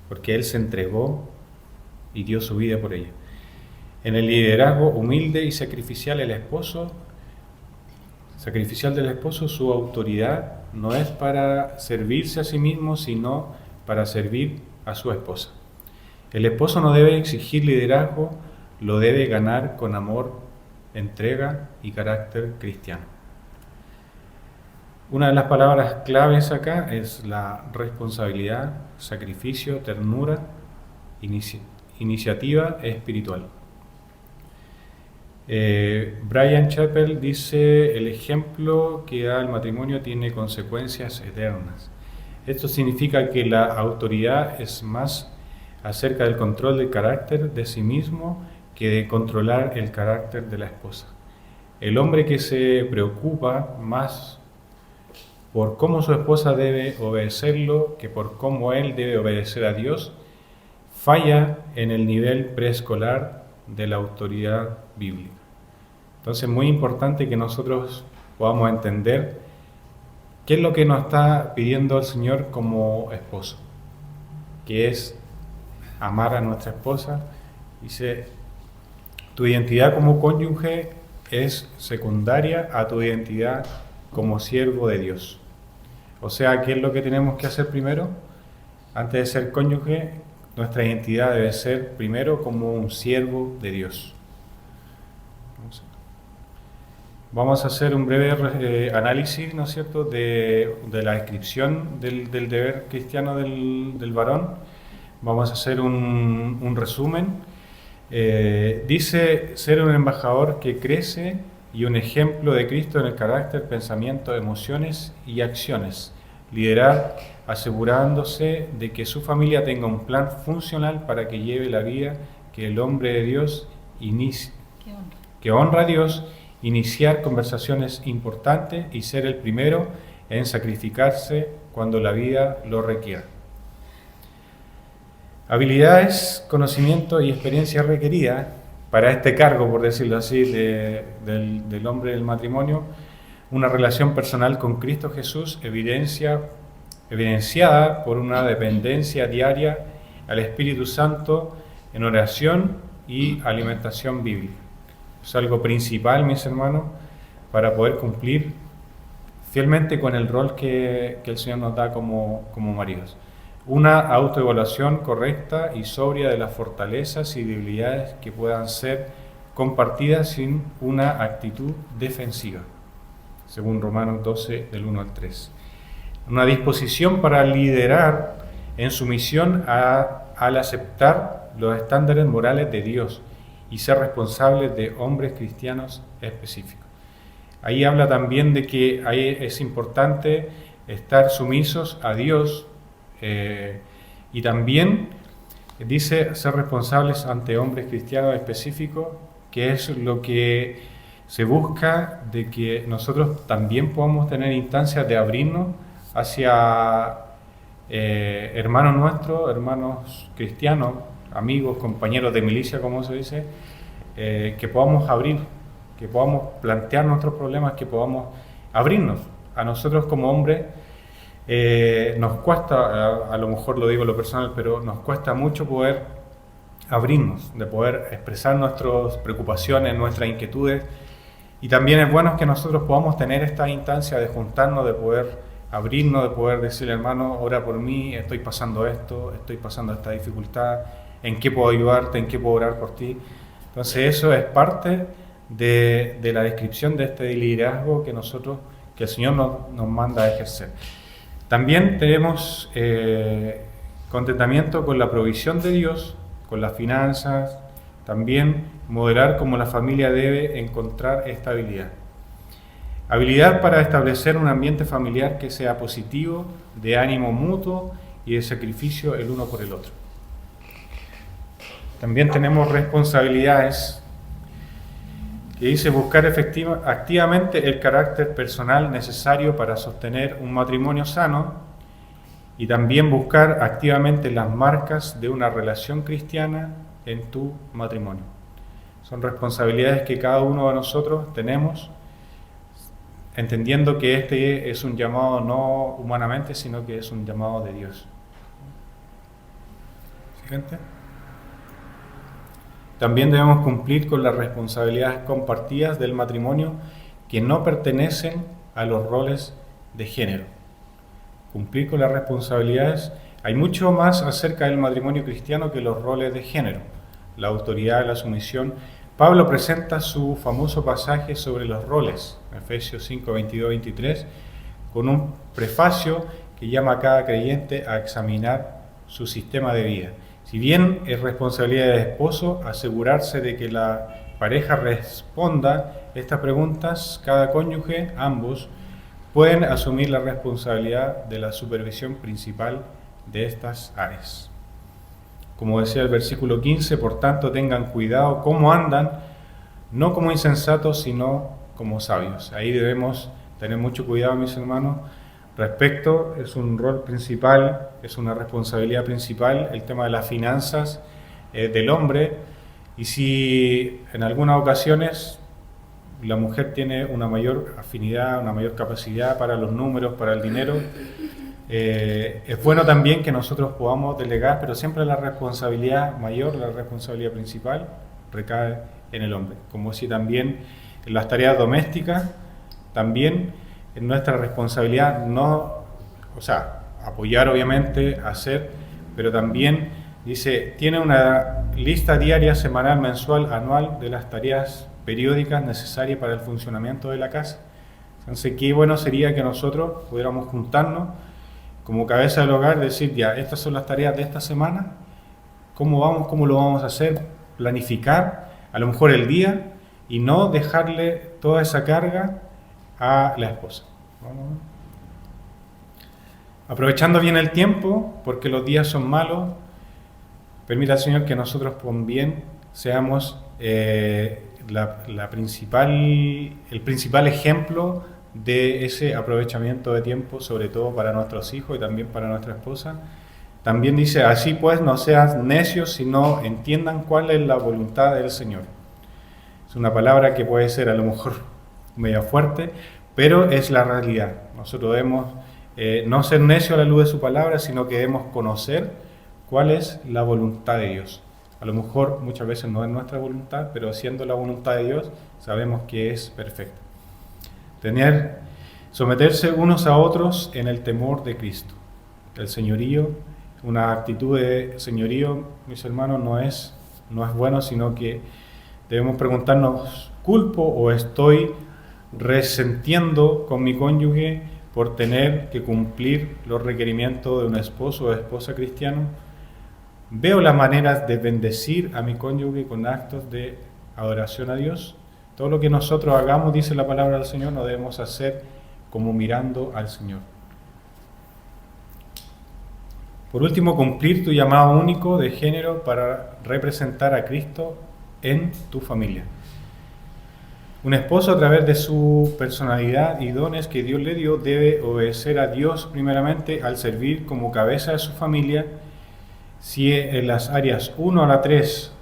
porque Él se entregó y dio su vida por ella. En el liderazgo humilde y sacrificial del esposo, su autoridad no es para servirse a sí mismo, sino para servir a su esposa. El esposo no debe exigir liderazgo, lo debe ganar con amor, entrega y carácter cristiano. Una de las palabras claves acá es la responsabilidad, sacrificio, ternura, iniciativa espiritual. Brian Chappell dice: el ejemplo que da el matrimonio tiene consecuencias eternas. Esto significa que la autoridad es más acerca del control del carácter de sí mismo que de controlar el carácter de la esposa. El hombre que se preocupa más por cómo su esposa debe obedecerlo que por cómo él debe obedecer a Dios, falla en el nivel preescolar de la autoridad bíblica. Entonces es muy importante que nosotros podamos entender qué es lo que nos está pidiendo el Señor como esposo, que es amar a nuestra esposa. Dice: tu identidad como cónyuge es secundaria a tu identidad como siervo de Dios. O sea, ¿qué es lo que tenemos que hacer primero? Antes de ser cónyuge, nuestra identidad debe ser primero como un siervo de Dios. Vamos a hacer un breve análisis, ¿no es cierto?, de la descripción del deber cristiano del varón. Vamos a hacer un resumen. Dice ser un embajador que crece y un ejemplo de Cristo en el carácter, pensamiento, emociones y acciones. Liderar asegurándose de que su familia tenga un plan funcional para que lleve la vida que el hombre de Dios que honra a Dios, iniciar conversaciones importantes y ser el primero en sacrificarse cuando la vida lo requiera. Habilidades, conocimiento y experiencia requerida para este cargo, por decirlo así, del hombre del matrimonio: una relación personal con Cristo Jesús evidenciada por una dependencia diaria al Espíritu Santo en oración y alimentación bíblica. Es algo principal, mis hermanos, para poder cumplir fielmente con el rol que el Señor nos da como maridos. Una autoevaluación correcta y sobria de las fortalezas y debilidades que puedan ser compartidas sin una actitud defensiva, según Romanos 12, del 1 al 3. Una disposición para liderar en sumisión al aceptar los estándares morales de Dios y ser responsables de hombres cristianos específicos. Ahí habla también de que es importante estar sumisos a Dios, y también dice ser responsables ante hombres cristianos específicos, que es lo que se busca, de que nosotros también podamos tener instancias de abrirnos hacia hermanos nuestros, hermanos cristianos, amigos, compañeros de milicia, como se dice, que podamos abrir, que podamos plantear nuestros problemas, que podamos abrirnos. A nosotros como hombres nos cuesta, a lo mejor lo digo en lo personal, pero nos cuesta mucho poder abrirnos, de poder expresar nuestras preocupaciones, nuestras inquietudes, y también es bueno que nosotros podamos tener esta instancia de juntarnos, de poder abrirnos, de poder decirle: hermano, ora por mí, estoy pasando esto, estoy pasando esta dificultad, ¿en qué puedo ayudarte? ¿En qué puedo orar por ti? Entonces eso es parte de la descripción de este liderazgo que el Señor nos manda a ejercer. También tenemos contentamiento con la provisión de Dios, con las finanzas, también modelar cómo la familia debe encontrar estabilidad. Habilidad para establecer un ambiente familiar que sea positivo, de ánimo mutuo y de sacrificio el uno por el otro. También tenemos responsabilidades que dice buscar activamente el carácter personal necesario para sostener un matrimonio sano, y también buscar activamente las marcas de una relación cristiana en tu matrimonio. Son responsabilidades que cada uno de nosotros tenemos, entendiendo que este es un llamado no humanamente, sino que es un llamado de Dios. Siguiente. También debemos cumplir con las responsabilidades compartidas del matrimonio que no pertenecen a los roles de género. Cumplir con las responsabilidades. Hay mucho más acerca del matrimonio cristiano que los roles de género, la autoridad, la sumisión. Pablo presenta su famoso pasaje sobre los roles, Efesios 5, 22, 23, con un prefacio que llama a cada creyente a examinar su sistema de vida. Si bien es responsabilidad del esposo asegurarse de que la pareja responda estas preguntas, cada cónyuge, ambos, pueden asumir la responsabilidad de la supervisión principal de estas áreas. Como decía el versículo 15, por tanto tengan cuidado cómo andan, no como insensatos, sino como sabios. Ahí debemos tener mucho cuidado, mis hermanos. Respecto, es un rol principal, es una responsabilidad principal el tema de las finanzas del hombre, y si en algunas ocasiones la mujer tiene una mayor afinidad, una mayor capacidad para los números, para el dinero, es bueno también que nosotros podamos delegar, pero siempre la responsabilidad mayor, la responsabilidad principal recae en el hombre, como si también en las tareas domésticas también es nuestra responsabilidad apoyar obviamente, hacer, pero también dice, tiene una lista diaria, semanal, mensual, anual de las tareas periódicas necesarias para el funcionamiento de la casa. Entonces, qué bueno sería que nosotros pudiéramos juntarnos como cabeza del hogar, decir, ya, estas son las tareas de esta semana, cómo lo vamos a hacer, planificar a lo mejor el día y no dejarle toda esa carga a la esposa. Aprovechando bien el tiempo, porque los días son malos, permita al Señor que nosotros también seamos el principal ejemplo de ese aprovechamiento de tiempo, sobre todo para nuestros hijos y también para nuestra esposa, También dice, así pues no seas necios, sino entiendan cuál es la voluntad del Señor. Es una palabra que puede ser a lo mejor media fuerte, pero es la realidad. Nosotros debemos no ser necios a la luz de su palabra, sino que debemos conocer cuál es la voluntad de Dios. A lo mejor muchas veces no es nuestra voluntad, pero siendo la voluntad de Dios, sabemos que es perfecta. Someterse unos a otros en el temor de Cristo. El señorío, una actitud de señorío, mis hermanos, no es bueno, sino que debemos preguntarnos, ¿culpo o estoy resentiendo con mi cónyuge por tener que cumplir los requerimientos de un esposo o esposa cristiano? ¿Veo las maneras de bendecir a mi cónyuge con actos de adoración a Dios? Todo lo que nosotros hagamos, dice la palabra del Señor, lo debemos hacer como mirando al Señor. Por último, cumplir tu llamado único de género para representar a Cristo en tu familia. Un esposo, a través de su personalidad y dones que Dios le dio, debe obedecer a Dios primeramente al servir como cabeza de su familia. Si en las áreas 1 a la 3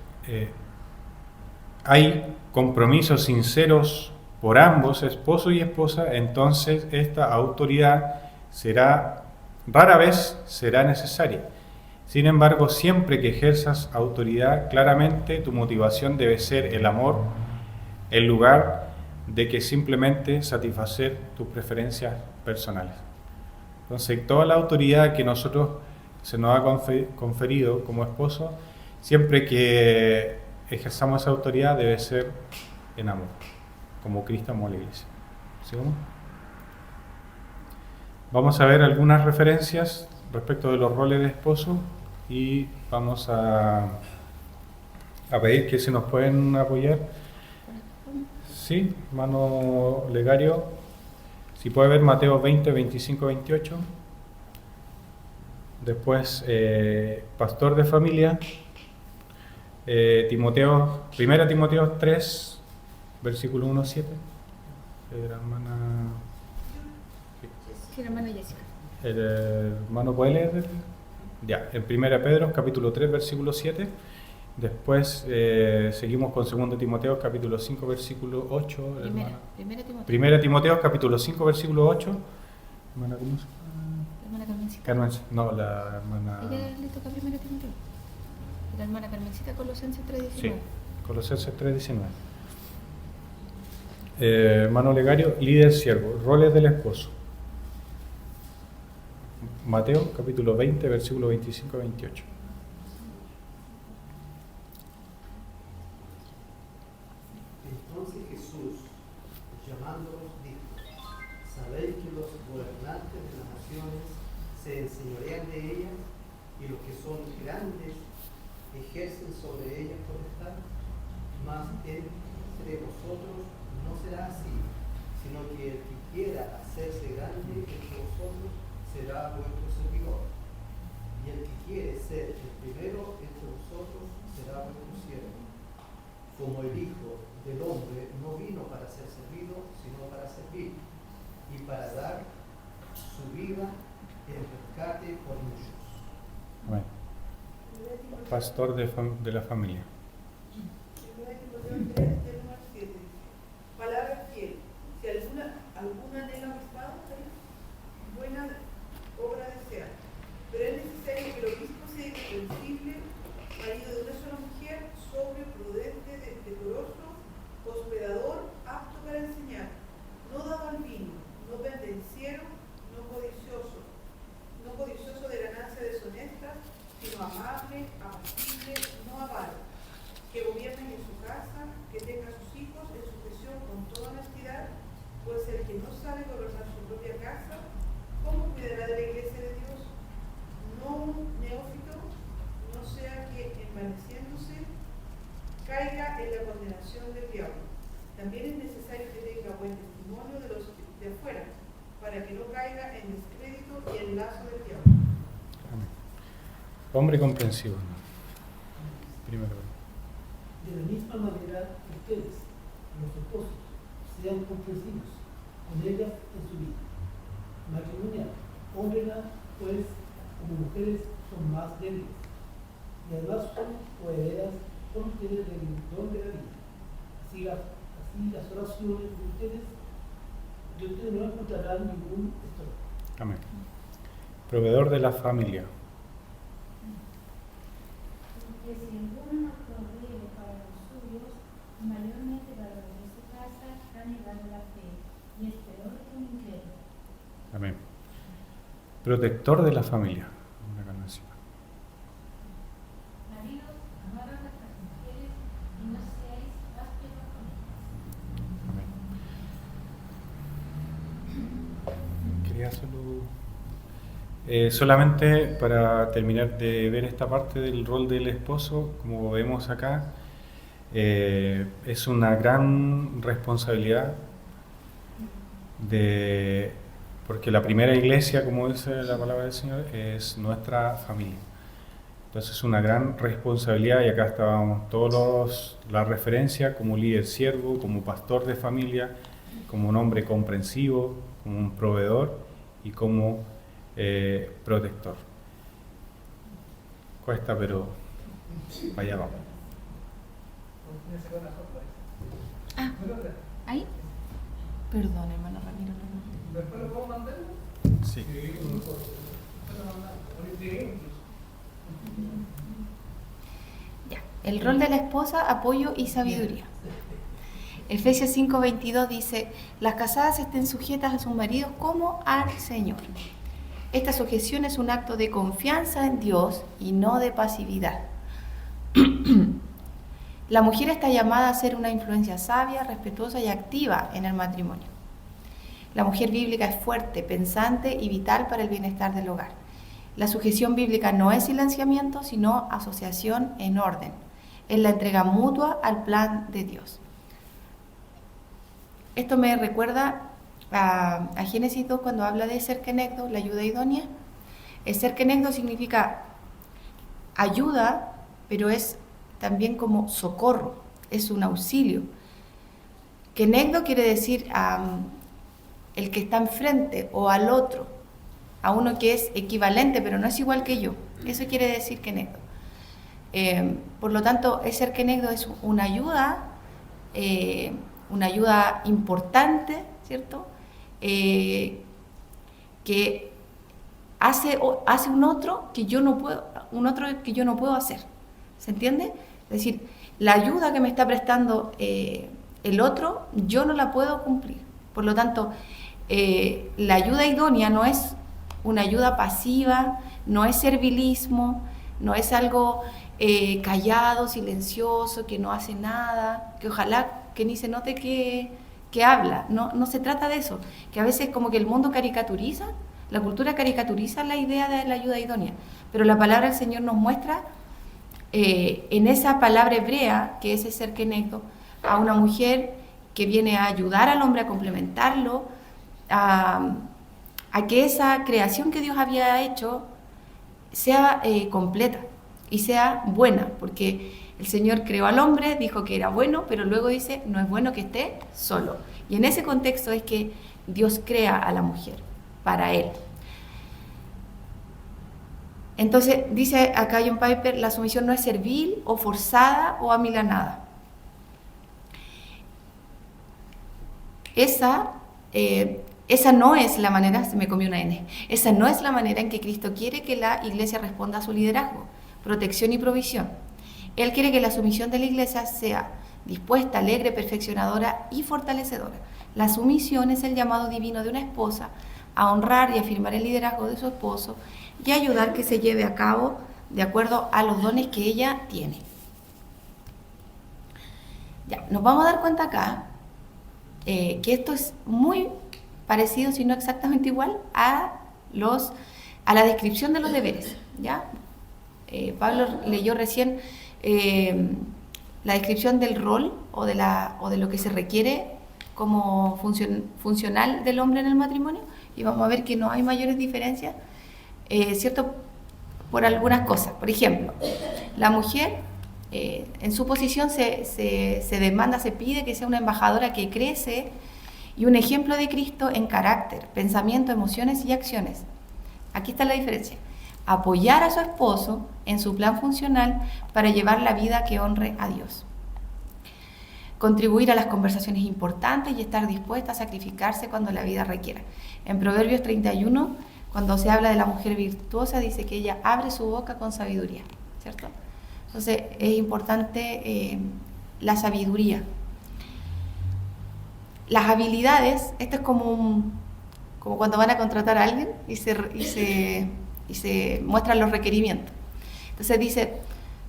hay compromisos sinceros por ambos, esposo y esposa, entonces esta autoridad rara vez será necesaria. Sin embargo, siempre que ejerzas autoridad, claramente tu motivación debe ser el amor, en lugar de que simplemente satisfacer tus preferencias personales. Entonces, toda la autoridad que se nos ha conferido como esposo, siempre que ejerzamos esa autoridad debe ser en amor, como Cristo amó a la iglesia. ¿Sigamos? Vamos a ver algunas referencias respecto de los roles de esposo y vamos a pedir que se nos pueden apoyar. Sí, hermano Legario, si puede ver Mateo 20, 25, 28. Después, pastor de familia, 1 Timoteo 3, versículo 1, 7. La hermana Jessica. ¿El hermano puede leer? Ya, en 1 Pedro, capítulo 3, versículo 7. Después seguimos con 2 Timoteo, capítulo 5, versículo 8. Primera Timoteo, capítulo 5, versículo 8. Hermana, ¿cómo se llama? Hermana Carmencita. Carmencita, no, la hermana... Ella le toca 1 Timoteo. La hermana Carmencita, Colosenses 3:19. Sí, Colosenses 3:19. Hermano Legario, líder siervo, roles del esposo. Mateo, capítulo 20, versículo 25 a 28. Entonces Jesús, llamándolos, dijo: ¿Sabéis que los gobernantes de las naciones se enseñorean de ellas y los que son grandes ejercen sobre ellas potestad? Mas entre vosotros no será así, sino que el que quiera hacerse grande entre vosotros será vuestro servidor, y el que quiere ser el primero entre vosotros será vuestro siervo. Como el Hijo del Hombre no vino para ser servido, sino para servir, y para dar su vida en rescate por muchos. Bueno. Pastor de la familia. Palabra fiel. Si alguna anhela amistad, buena obra desea. Pero es necesario que el obispo sea irreprensible, marido de una sola mujer, sobrio, prudente, decoroso, hospedador, apto para enseñar, no dado al vino, no pendenciero, no codicioso de ganancias deshonestas, sino amable, apacible, no avaro, que gobierne en su casa, que tenga a sus hijos en sujeción con toda honestidad, pues el que no sabe gobernar su propia casa, ¿cómo cuidará de la iglesia de Dios? No un neófito, no sea que envaneciéndose caiga en la condenación del diablo. También es necesario que tenga buen testimonio de los de afuera, para que no caiga en descrédito y en lazo del diablo. Amén. Hombre comprensivo. Primero. De la misma manera, ustedes, los esposos, sean comprensivos con ellas en su vida matrimonial. Hónrenla, pues, como mujeres son más débiles, y además son coherederas con ustedes del don de la vida. Así las oraciones de ustedes no encontrarán ningún estorbo. Amén. Proveedor de la familia. Porque si alguno no provee para los suyos, mayormente para los de su casa, ha negado la fe, y es peor que un incrédulo. Amén. Protector de la familia. Una canción. Maridos, amad a vuestras mujeres y no seáis ásperos con ellas. Amén. Quería solamente para terminar de ver esta parte del rol del esposo, como vemos acá, es una gran responsabilidad porque la primera iglesia, como dice la palabra del Señor, es nuestra familia. Entonces es una gran responsabilidad, y acá estábamos todos la referencia como líder siervo, como pastor de familia, como un hombre comprensivo, como un proveedor y como protector. Cuesta, pero allá vamos. ¿Ahí? Perdón, hermano Ramiro. ¿Después lo puedo mandar? Sí. Ya. El rol de la esposa, apoyo y sabiduría. Efesios 5:22 dice: las casadas estén sujetas a sus maridos como al Señor. Esta sujeción es un acto de confianza en Dios y no de pasividad. La mujer está llamada a ser una influencia sabia, respetuosa y activa en el matrimonio. La mujer bíblica es fuerte, pensante y vital para el bienestar del hogar. La sujeción bíblica no es silenciamiento, sino asociación en orden. Es la entrega mutua al plan de Dios. Esto me recuerda a Génesis 2 cuando habla de ser kenegdo, la ayuda idónea. El ser kenegdo significa ayuda, pero es también como socorro, es un auxilio. Kenegdo quiere decir el que está enfrente o al otro, a uno que es equivalente pero no es igual que yo. Eso quiere decir kenegdo. Por lo tanto, el ser kenegdo es una ayuda importante, ¿cierto? Que hace un otro que yo no puedo hacer. ¿Se entiende? Es decir, la ayuda que me está prestando el otro, yo no la puedo cumplir. Por lo tanto, la ayuda idónea no es una ayuda pasiva, no es servilismo, no es algo callado, silencioso, que no hace nada, que ojalá que ni se note que habla. No se trata de eso, que a veces como que el mundo caricaturiza, la cultura caricaturiza la idea de la ayuda idónea, pero la palabra del Señor nos muestra en esa palabra hebrea, que es el ser kenegdo, a una mujer que viene a ayudar al hombre, a complementarlo, a que esa creación que Dios había hecho sea completa y sea buena, porque el Señor creó al hombre, dijo que era bueno, pero luego dice, no es bueno que esté solo. Y en ese contexto es que Dios crea a la mujer para Él. Entonces, dice acá John Piper, la sumisión no es servil o forzada o amilanada. Esa no es la manera, se me comió una N, esa no es la manera en que Cristo quiere que la iglesia responda a su liderazgo, protección y provisión. Él quiere que la sumisión de la iglesia sea dispuesta, alegre, perfeccionadora y fortalecedora. La sumisión es el llamado divino de una esposa a honrar y afirmar el liderazgo de su esposo y ayudar que se lleve a cabo de acuerdo a los dones que ella tiene. Ya, nos vamos a dar cuenta acá que esto es muy parecido, si no exactamente igual, a la descripción de los deberes. ¿Ya? Pablo leyó recién la descripción del rol o de lo que se requiere como funcional del hombre en el matrimonio, y vamos a ver que no hay mayores diferencias, ¿cierto? Por algunas cosas. Por ejemplo, la mujer en su posición se demanda, se pide que sea una embajadora que crece y un ejemplo de Cristo en carácter, pensamiento, emociones y acciones. Aquí está la diferencia. apoyar a su esposo en su plan funcional para llevar la vida que honre a Dios. Contribuir a las conversaciones importantes y estar dispuesta a sacrificarse cuando la vida requiera. En Proverbios 31, cuando se habla de la mujer virtuosa, dice que ella abre su boca con sabiduría, ¿cierto? Entonces es importante la sabiduría. Las habilidades, esto es como cuando van a contratar a alguien y se muestran los requerimientos. Entonces dice,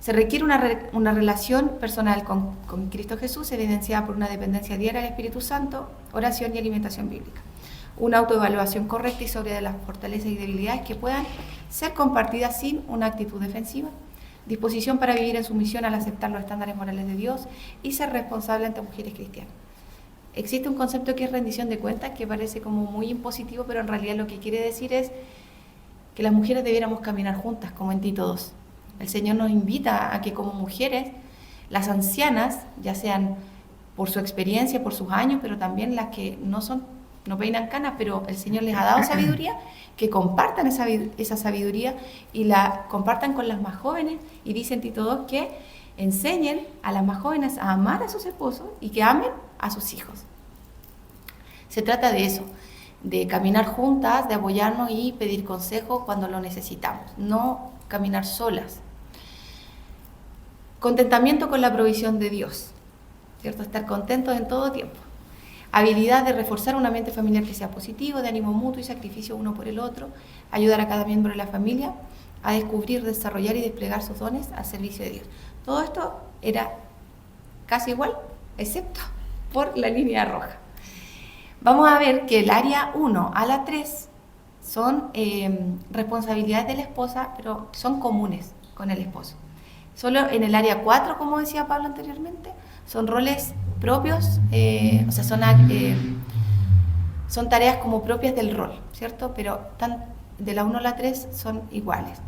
se requiere una relación personal con Cristo Jesús, evidenciada por una dependencia diaria del Espíritu Santo, oración y alimentación bíblica. Una autoevaluación correcta y sobre las fortalezas y debilidades que puedan ser compartidas sin una actitud defensiva. Disposición para vivir en sumisión al aceptar los estándares morales de Dios y ser responsable ante mujeres cristianas. Existe un concepto que es rendición de cuentas, que parece como muy impositivo, pero en realidad lo que quiere decir es que las mujeres debiéramos caminar juntas, como en Tito 2. El Señor nos invita a que como mujeres, las ancianas, ya sean por su experiencia, por sus años, pero también las que no peinan canas, pero el Señor les ha dado sabiduría, que compartan esa sabiduría y la compartan con las más jóvenes, y dice en Tito 2 que enseñen a las más jóvenes a amar a sus esposos y que amen a sus hijos. Se trata de eso, de caminar juntas, de apoyarnos y pedir consejo cuando lo necesitamos, no caminar solas. Contentamiento con la provisión de Dios, ¿cierto? Estar contentos en todo tiempo. Habilidad de reforzar un ambiente familiar que sea positivo, de ánimo mutuo y sacrificio uno por el otro, ayudar a cada miembro de la familia a descubrir, desarrollar y desplegar sus dones al servicio de Dios. Todo esto era casi igual, excepto por la línea roja. Vamos a ver que el área 1 a la 3 son responsabilidades de la esposa, pero son comunes con el esposo. Solo en el área 4, como decía Pablo anteriormente, son roles propios, o sea, son tareas como propias del rol, ¿cierto? Pero de la 1 a la 3 son iguales.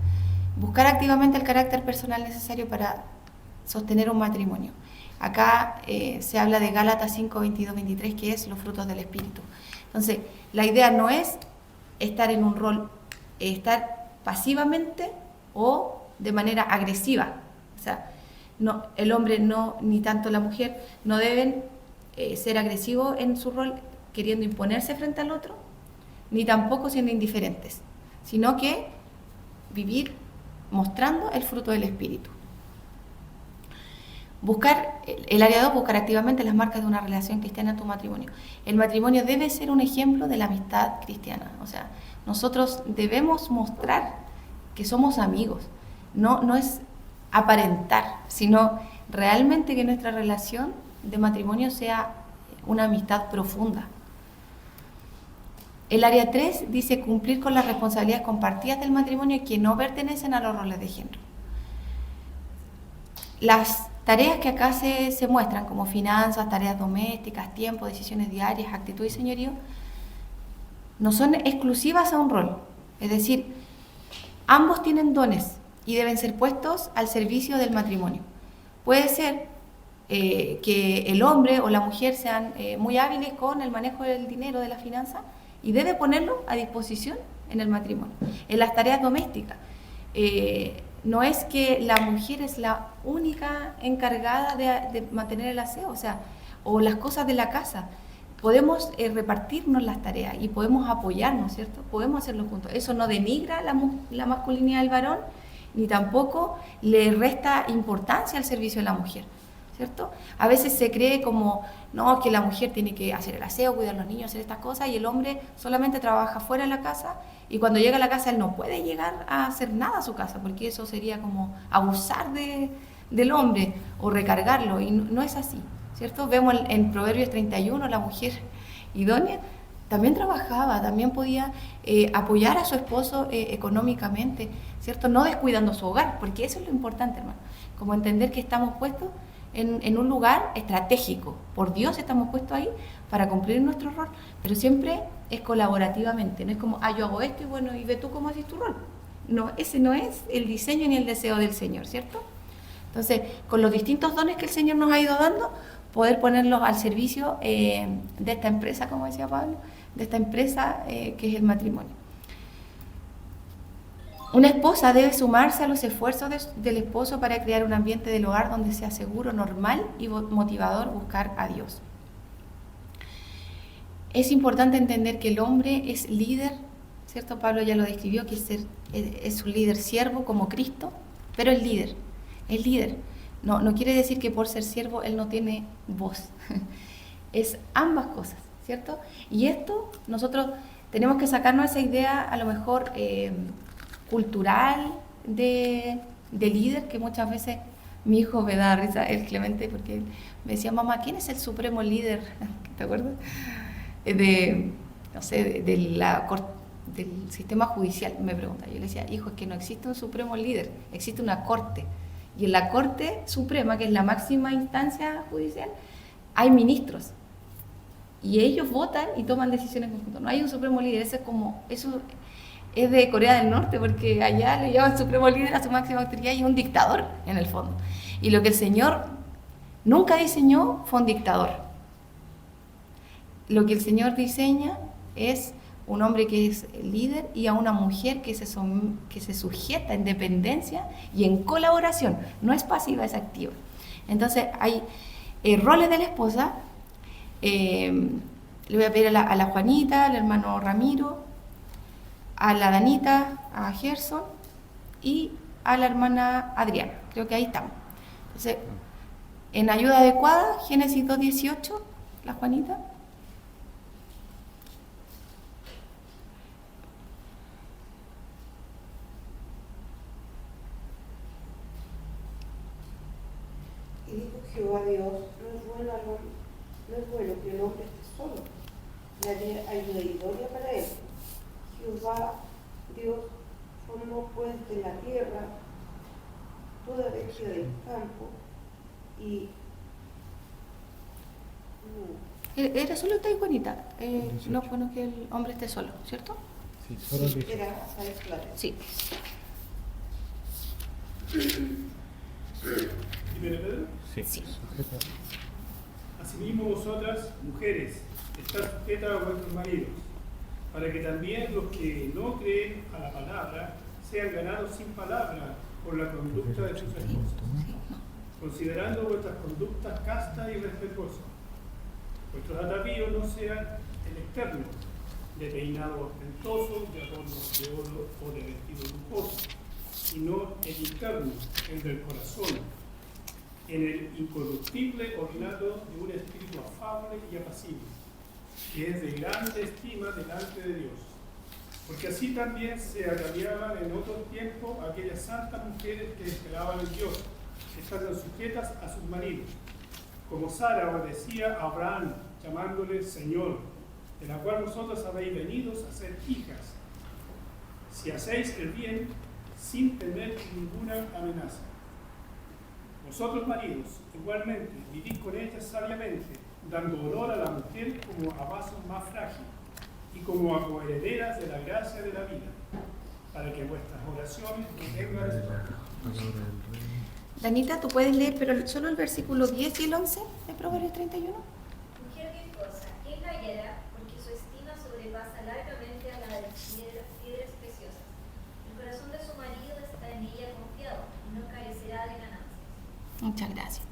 Buscar activamente el carácter personal necesario para sostener un matrimonio. Acá se habla de Gálatas 5, 22, 23, que es los frutos del Espíritu. Entonces, la idea no es estar en un rol, estar pasivamente o de manera agresiva. O sea, no, el hombre no, ni tanto la mujer, no deben ser agresivos en su rol queriendo imponerse frente al otro, ni tampoco siendo indiferentes, sino que vivir mostrando el fruto del Espíritu. El área 2, buscar activamente las marcas de una relación cristiana en tu matrimonio. El matrimonio debe ser un ejemplo de la amistad cristiana. O sea, nosotros debemos mostrar que somos amigos. No es aparentar, sino realmente que nuestra relación de matrimonio sea una amistad profunda. El área 3 dice cumplir con las responsabilidades compartidas del matrimonio que no pertenecen a los roles de género. Las tareas que acá se muestran como finanzas, tareas domésticas, tiempo, decisiones diarias, actitud y señorío, no son exclusivas a un rol. Es decir, ambos tienen dones y deben ser puestos al servicio del matrimonio. Puede ser que el hombre o la mujer sean muy hábiles con el manejo del dinero, de la finanza, y debe ponerlo a disposición en el matrimonio. En las tareas domésticas, no es que la mujer es la única encargada de mantener el aseo, o las cosas de la casa. Podemos repartirnos las tareas y podemos apoyarnos, ¿cierto? Podemos hacerlo juntos. Eso no denigra la masculinidad del varón, ni tampoco le resta importancia al servicio de la mujer, ¿cierto? A veces se cree como, no, que la mujer tiene que hacer el aseo, cuidar a los niños, hacer estas cosas, y el hombre solamente trabaja fuera de la casa, y cuando llega a la casa él no puede llegar a hacer nada a su casa, porque eso sería como abusar del hombre o recargarlo, y no es así, ¿cierto? Vemos en Proverbios 31, la mujer idónea también trabajaba, también podía apoyar a su esposo económicamente, ¿cierto? No descuidando su hogar, porque eso es lo importante, hermano, como entender que estamos puestos en un lugar estratégico, por Dios estamos puestos ahí para cumplir nuestro rol, pero siempre es colaborativamente, no es como, yo hago esto y bueno, y ve tú cómo haces tu rol. No, ese no es el diseño ni el deseo del Señor, ¿cierto? Entonces, con los distintos dones que el Señor nos ha ido dando, poder ponerlos al servicio de esta empresa, como decía Pablo, de esta empresa que es el matrimonio. Una esposa debe sumarse a los esfuerzos del esposo para crear un ambiente del hogar donde sea seguro, normal y motivador buscar a Dios. Es importante entender que el hombre es líder, ¿cierto? Pablo ya lo describió, que es un líder siervo como Cristo, pero es líder. No quiere decir que por ser siervo él no tiene voz. Es ambas cosas, ¿cierto? Y esto nosotros tenemos que sacarnos esa idea a lo mejor cultural de líder, que muchas veces mi hijo me da risa, el Clemente, porque me decía, mamá, ¿quién es el supremo líder? ¿Te acuerdas? Del sistema judicial, me pregunta. Yo le decía, hijo, es que no existe un supremo líder, existe una corte. Y en la Corte Suprema, que es la máxima instancia judicial, hay ministros. Y ellos votan y toman decisiones conjuntas. No hay un supremo líder, eso es de Corea del Norte, porque allá le llaman supremo líder a su máxima autoridad y es un dictador, en el fondo. Y lo que el Señor nunca diseñó fue un dictador. Lo que el Señor diseña es un hombre que es líder y a una mujer que se sujeta en dependencia y en colaboración. No es pasiva, es activa. Entonces hay roles de la esposa. Le voy a pedir a la Juanita, al hermano Ramiro, a la Danita, a Gerson y a la hermana Adriana. Creo que ahí estamos. Entonces, en ayuda adecuada, Génesis 2:18, la Juanita. Y dijo Jehová Dios, no es bueno que el hombre esté solo, le haré ayuda idónea para él. Jehová Dios formó pues de la tierra toda bestia del campo y... Era solo esta y Juanita. No es bueno que el hombre esté solo, ¿cierto? Sí, solo Sí, era claro. Sí. ¿Primero Pedro? Sí. Asimismo vosotras, mujeres, estad sujetas a vuestros maridos, para que también los que no creen a la palabra sean ganados sin palabra por la conducta de sus esposas, considerando vuestras conductas castas y respetuosas. Vuestros atavíos no sean el externo, de peinado ostentoso, de adornos de oro o de vestido lujoso, sino el interno, el del corazón, en el incorruptible ornato de un espíritu afable y apacible, que es de grande estima delante de Dios. Porque así también se ataviaban en otro tiempo aquellas santas mujeres que esperaban en Dios, que estaban sujetas a sus maridos, como Sara obedecía a Abraham, llamándole Señor, de la cual vosotros habéis venido a ser hijas, si hacéis el bien sin temer ninguna amenaza. Vosotros, maridos, igualmente, vivid con ellas sabiamente, dando honor a la mujer como a vaso más frágil y como a coherederas de la gracia de la vida, para que vuestras oraciones no tengan resultado. Danita, tú puedes leer, pero solo el versículo 10 y el 11 de Proverbios 31. Mujer virtuosa, ¿quién la hallará? Porque su estima sobrepasa largamente a la de las piedras preciosas. El corazón de su marido está en ella confiado y no carecerá de ganancias. Muchas gracias.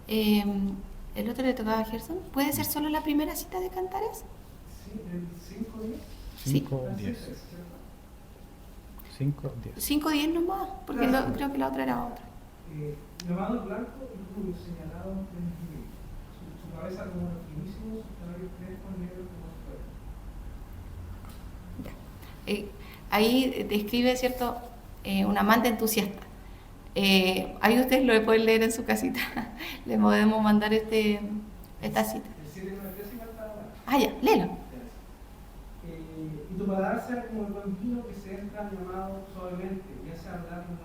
El otro le tocaba a Gerson. ¿Puede ser solo la primera cita de Cantares? Sí, el 5:10. Sí. 5:10. 5:10. 5:10 nomás, porque Claro. creo que la otra era otra. Llamado blanco y rubio, señalado en el judío. Su cabeza como los finísimos, sus cabellos crespos, negros como su cuerpo. Ahí describe, ¿cierto? Un amante entusiasta. Ahí ustedes lo pueden leer en su casita. Le podemos mandar esta cita. El 7:9 falta. Ah, ya, léelo. Y tu paladar sea como el buen vino que se entra llamado suavemente, y hace hablar los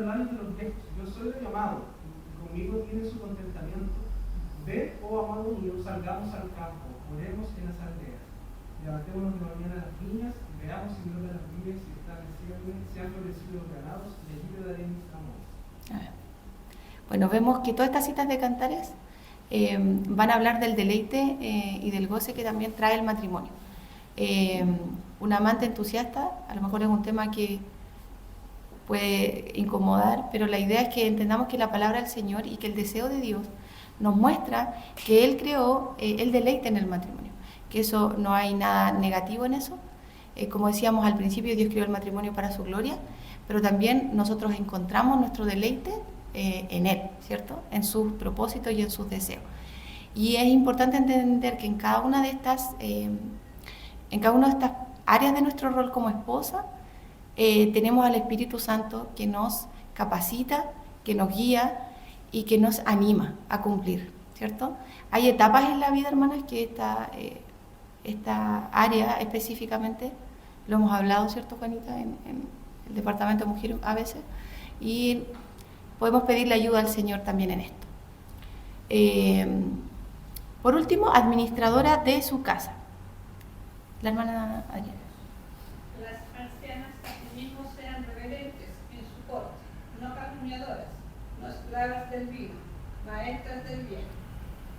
labios de los viejos. Yo soy el llamado, y conmigo tiene su contentamiento. Ven, oh amado mío, salgamos al campo, oremos en las aldeas. Levantémonos de mañana a las viñas, veamos si brotan las viñas, si están en cierre, si han florecido los granados, y allí le daré mis amores. Bueno, vemos que todas estas citas de Cantares van a hablar del deleite y del goce que también trae el matrimonio. un amante entusiasta, a lo mejor es un tema que puede incomodar, pero la idea es que entendamos que la palabra del Señor y que el deseo de Dios nos muestra que Él creó el deleite en el matrimonio, que eso no hay nada negativo en eso. Como decíamos al principio, Dios creó el matrimonio para su gloria, pero también nosotros encontramos nuestro deleite en Él, ¿cierto? En sus propósitos y en sus deseos. Y es importante entender que en cada una de estas áreas de nuestro rol como esposa, tenemos al Espíritu Santo que nos capacita, que nos guía y que nos anima a cumplir, ¿cierto? Hay etapas en la vida, hermanas, que esta área específicamente, lo hemos hablado, ¿cierto, Juanita? En el departamento de mujeres a veces, y podemos pedirle ayuda al Señor también en esto. Por último, administradora de su casa. La hermana Adriana. Las ancianas asimismo sean reverentes en su porte, no calumniadoras, no esclavas del vino, maestras del bien,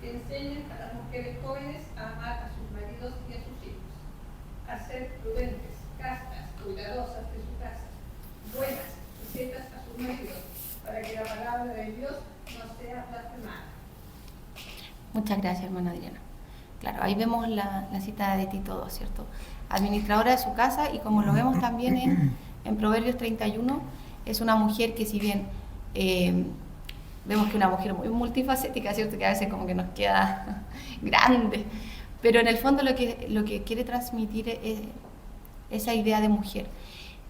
que enseñen a las mujeres jóvenes a amar a sus maridos y a sus hijos, a ser prudentes, castas, cuidadosas de su casa, buenas, sujetas a sus maridos, para que la palabra de Dios no sea blasfemada. Muchas gracias, hermana Adriana. Claro, ahí vemos la cita de Tito 2, ¿cierto? Administradora de su casa, y como lo vemos también en Proverbios 31, es una mujer que, si bien vemos que es una mujer muy multifacética, ¿cierto? Que a veces como que nos queda grande, pero en el fondo lo que quiere transmitir es esa idea de mujer.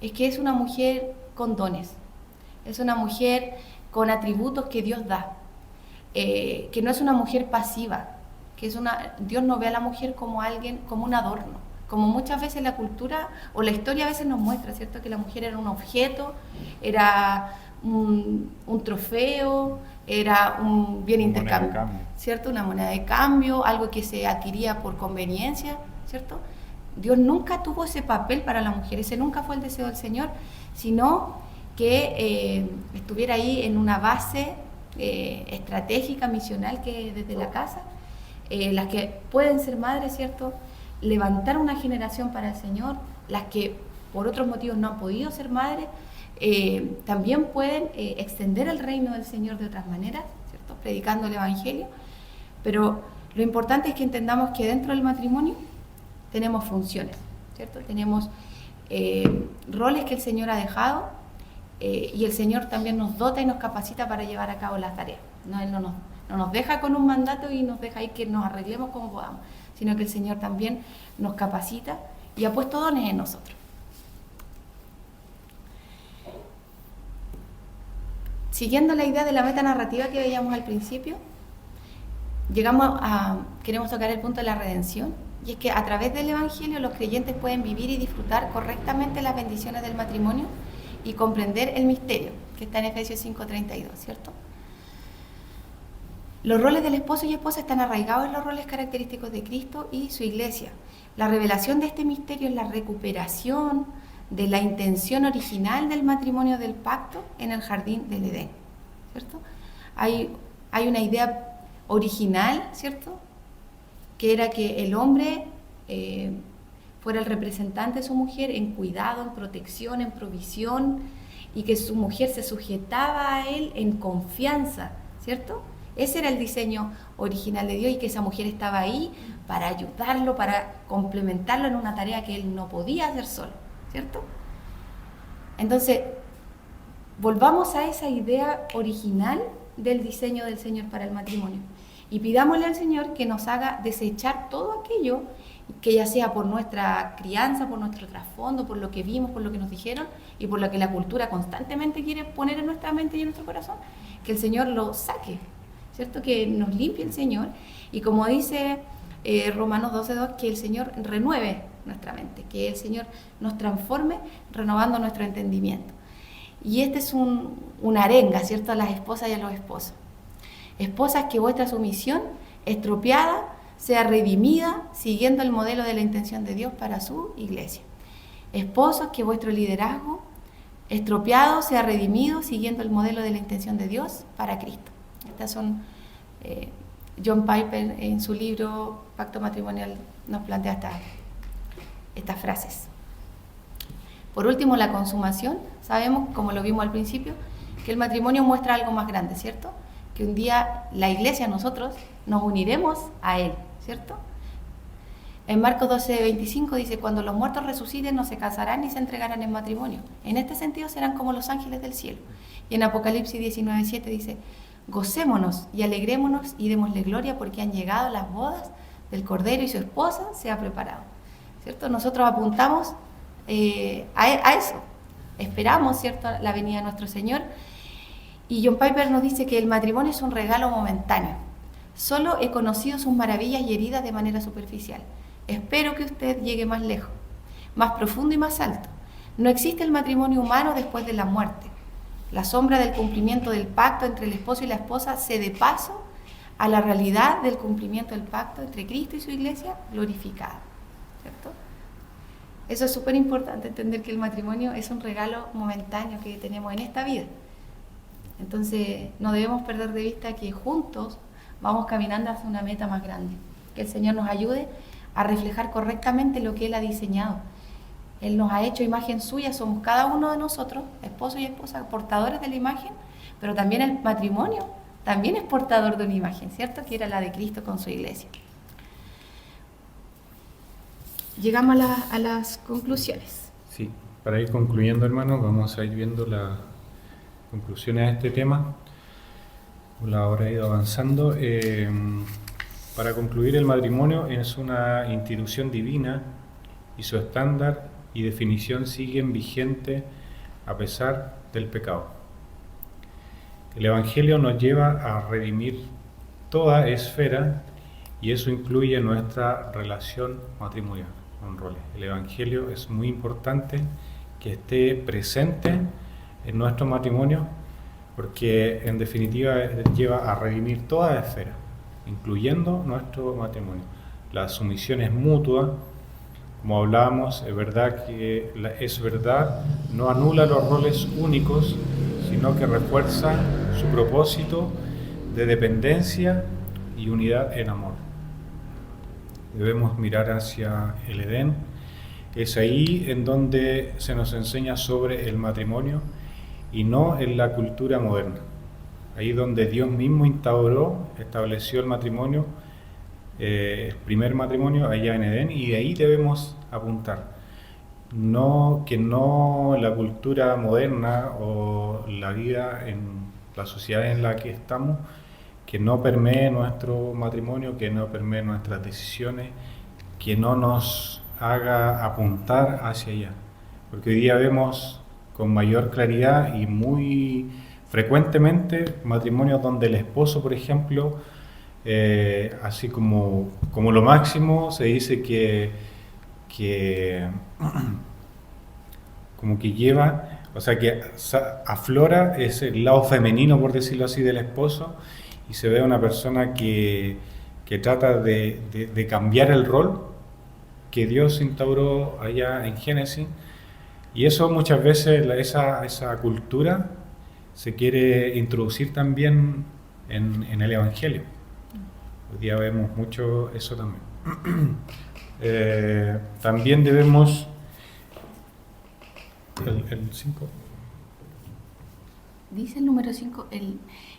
Es que es una mujer con dones, es una mujer con atributos que Dios da, que no es una mujer pasiva, que Dios no ve a la mujer como alguien, como un adorno, como muchas veces la cultura o la historia a veces nos muestra, ¿cierto? Que la mujer era un objeto, era un trofeo, era un bien intercambio, ¿cierto? Una moneda de cambio, algo que se adquiría por conveniencia, ¿cierto? Dios nunca tuvo ese papel para la mujer, ese nunca fue el deseo del Señor, sino que estuviera ahí en una base estratégica, misional, que desde la casa, las que pueden ser madres, ¿cierto? Levantar una generación para el Señor, las que por otros motivos no han podido ser madres, también pueden extender el reino del Señor de otras maneras, ¿cierto? Predicando el Evangelio. Pero lo importante es que entendamos que dentro del matrimonio tenemos funciones, ¿cierto? Tenemos roles que el Señor ha dejado, y el Señor también nos dota y nos capacita para llevar a cabo las tareas. No, Él no nos deja con un mandato y nos deja ahí que nos arreglemos como podamos, sino que el Señor también nos capacita y ha puesto dones en nosotros. Siguiendo la idea de la metanarrativa que veíamos al principio, queremos tocar el punto de la redención, y es que a través del Evangelio los creyentes pueden vivir y disfrutar correctamente las bendiciones del matrimonio y comprender el misterio, que está en Efesios 5:32, ¿cierto? Los roles del esposo y esposa están arraigados en los roles característicos de Cristo y su iglesia. La revelación de este misterio es la recuperación de la intención original del matrimonio del pacto en el jardín del Edén, ¿cierto? Hay una idea original, ¿cierto? Que era que el hombre fuera el representante de su mujer en cuidado, en protección, en provisión, y que su mujer se sujetaba a él en confianza, ¿cierto? Ese era el diseño original de Dios, y que esa mujer estaba ahí para ayudarlo, para complementarlo en una tarea que él no podía hacer solo, ¿cierto? Entonces, volvamos a esa idea original del diseño del Señor para el matrimonio y pidámosle al Señor que nos haga desechar todo aquello que, ya sea por nuestra crianza, por nuestro trasfondo, por lo que vimos, por lo que nos dijeron y por lo que la cultura constantemente quiere poner en nuestra mente y en nuestro corazón, que el Señor lo saque, ¿cierto? Que nos limpie el Señor, y como dice Romanos 12:2, que el Señor renueve nuestra mente, que el Señor nos transforme renovando nuestro entendimiento. Y este es una arenga, ¿cierto?, a las esposas y a los esposos. Esposas, que vuestra sumisión estropeada sea redimida siguiendo el modelo de la intención de Dios para su iglesia. Esposos, que vuestro liderazgo estropeado sea redimido siguiendo el modelo de la intención de Dios para Cristo. Estas son, John Piper en su libro Pacto Matrimonial nos plantea estas frases. Por último, la consumación. Sabemos, como lo vimos al principio, que el matrimonio muestra algo más grande, ¿cierto? Que un día la iglesia, nosotros, nos uniremos a Él, ¿cierto? En Marcos 12:25 dice, cuando los muertos resuciten no se casarán ni se entregarán en matrimonio. En este sentido serán como los ángeles del cielo. Y en Apocalipsis 19:7 dice, gocémonos y alegrémonos y démosle gloria porque han llegado las bodas del Cordero y su esposa se ha preparado. ¿Cierto? Nosotros apuntamos a eso. Esperamos, ¿cierto?, la venida de nuestro Señor. Y John Piper nos dice que el matrimonio es un regalo momentáneo. Solo he conocido sus maravillas y heridas de manera superficial. Espero que usted llegue más lejos, más profundo y más alto. No existe el matrimonio humano después de la muerte. La sombra del cumplimiento del pacto entre el esposo y la esposa cede paso a la realidad del cumplimiento del pacto entre Cristo y su iglesia glorificada. ¿Cierto? Eso es súper importante, entender que el matrimonio es un regalo momentáneo que tenemos en esta vida. Entonces, no debemos perder de vista que juntos vamos caminando hacia una meta más grande. Que el Señor nos ayude a reflejar correctamente lo que Él ha diseñado. Él nos ha hecho imagen suya, somos cada uno de nosotros, esposo y esposa, portadores de la imagen, pero también el matrimonio también es portador de una imagen, ¿cierto? Que era la de Cristo con su iglesia. Llegamos a las conclusiones. Sí, para ir concluyendo, hermanos, vamos a ir viendo las conclusiones de este tema. La hora ha ido avanzando. Para concluir, el matrimonio es una institución divina y su estándar y definición siguen vigentes a pesar del pecado. El Evangelio nos lleva a redimir toda esfera y eso incluye nuestra relación matrimonial con roles. El Evangelio es muy importante que esté presente en nuestro matrimonio porque en definitiva lleva a redimir toda esfera, incluyendo nuestro matrimonio. La sumisión es mutua, como hablábamos, es verdad que no anula los roles únicos, sino que refuerza su propósito de dependencia y unidad en amor. Debemos mirar hacia el Edén. Es ahí en donde se nos enseña sobre el matrimonio y no en la cultura moderna. Ahí donde Dios mismo estableció el matrimonio, el primer matrimonio allá en Edén, y de ahí debemos apuntar. Que no la cultura moderna o la vida en la sociedad en la que estamos, que no permee nuestro matrimonio, que no permee nuestras decisiones, que no nos haga apuntar hacia allá. Porque hoy día vemos con mayor claridad y muy frecuentemente matrimonios donde el esposo, por ejemplo, así como lo máximo se dice que como que lleva, o sea que aflora es el lado femenino, por decirlo así, del esposo, y se ve una persona que trata de cambiar el rol que Dios instauró allá en Génesis, y eso muchas veces, esa cultura se quiere introducir también en el Evangelio. Hoy día vemos mucho eso también. También debemos... El 5. Dice el número 5,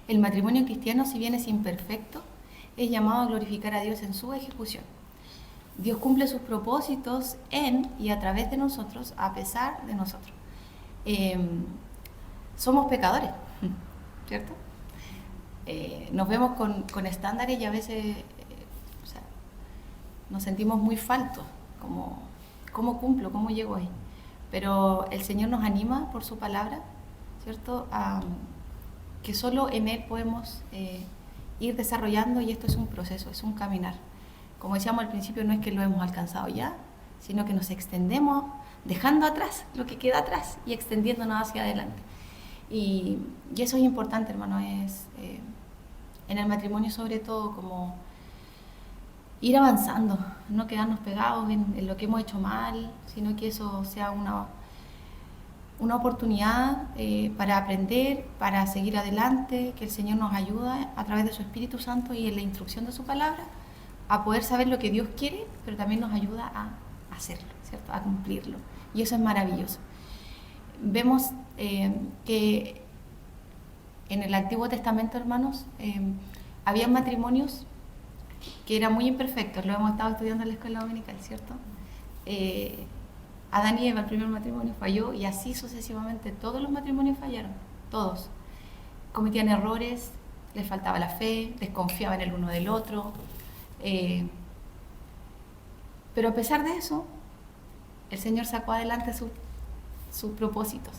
el matrimonio cristiano, si bien es imperfecto, es llamado a glorificar a Dios en su ejecución. Dios cumple sus propósitos en y a través de nosotros, a pesar de nosotros. Somos pecadores, ¿cierto? Nos vemos con estándares y a veces nos sentimos muy faltos, como ¿cómo cumplo? ¿Cómo llego ahí? Pero el Señor nos anima por su palabra, ¿cierto? Que solo en Él podemos ir desarrollando, y esto es un proceso, es un caminar. Como decíamos al principio, no es que lo hemos alcanzado ya, sino que nos extendemos dejando atrás lo que queda atrás y extendiéndonos hacia adelante. Y eso es importante, hermano, es en el matrimonio sobre todo como ir avanzando, no quedarnos pegados en lo que hemos hecho mal, sino que eso sea una oportunidad para aprender, para seguir adelante, que el Señor nos ayuda a través de su Espíritu Santo y en la instrucción de su palabra a poder saber lo que Dios quiere, pero también nos ayuda a hacerlo, ¿cierto? A cumplirlo. Y eso es maravilloso. vemos que en el Antiguo Testamento, hermanos, había matrimonios que eran muy imperfectos. Lo hemos estado estudiando en la escuela dominical, ¿cierto? Adán y Eva, el primer matrimonio falló, y así sucesivamente todos los matrimonios fallaron, todos. Cometían errores, les faltaba la fe, desconfiaban el uno del otro. Pero a pesar de eso, el Señor sacó adelante sus propósitos,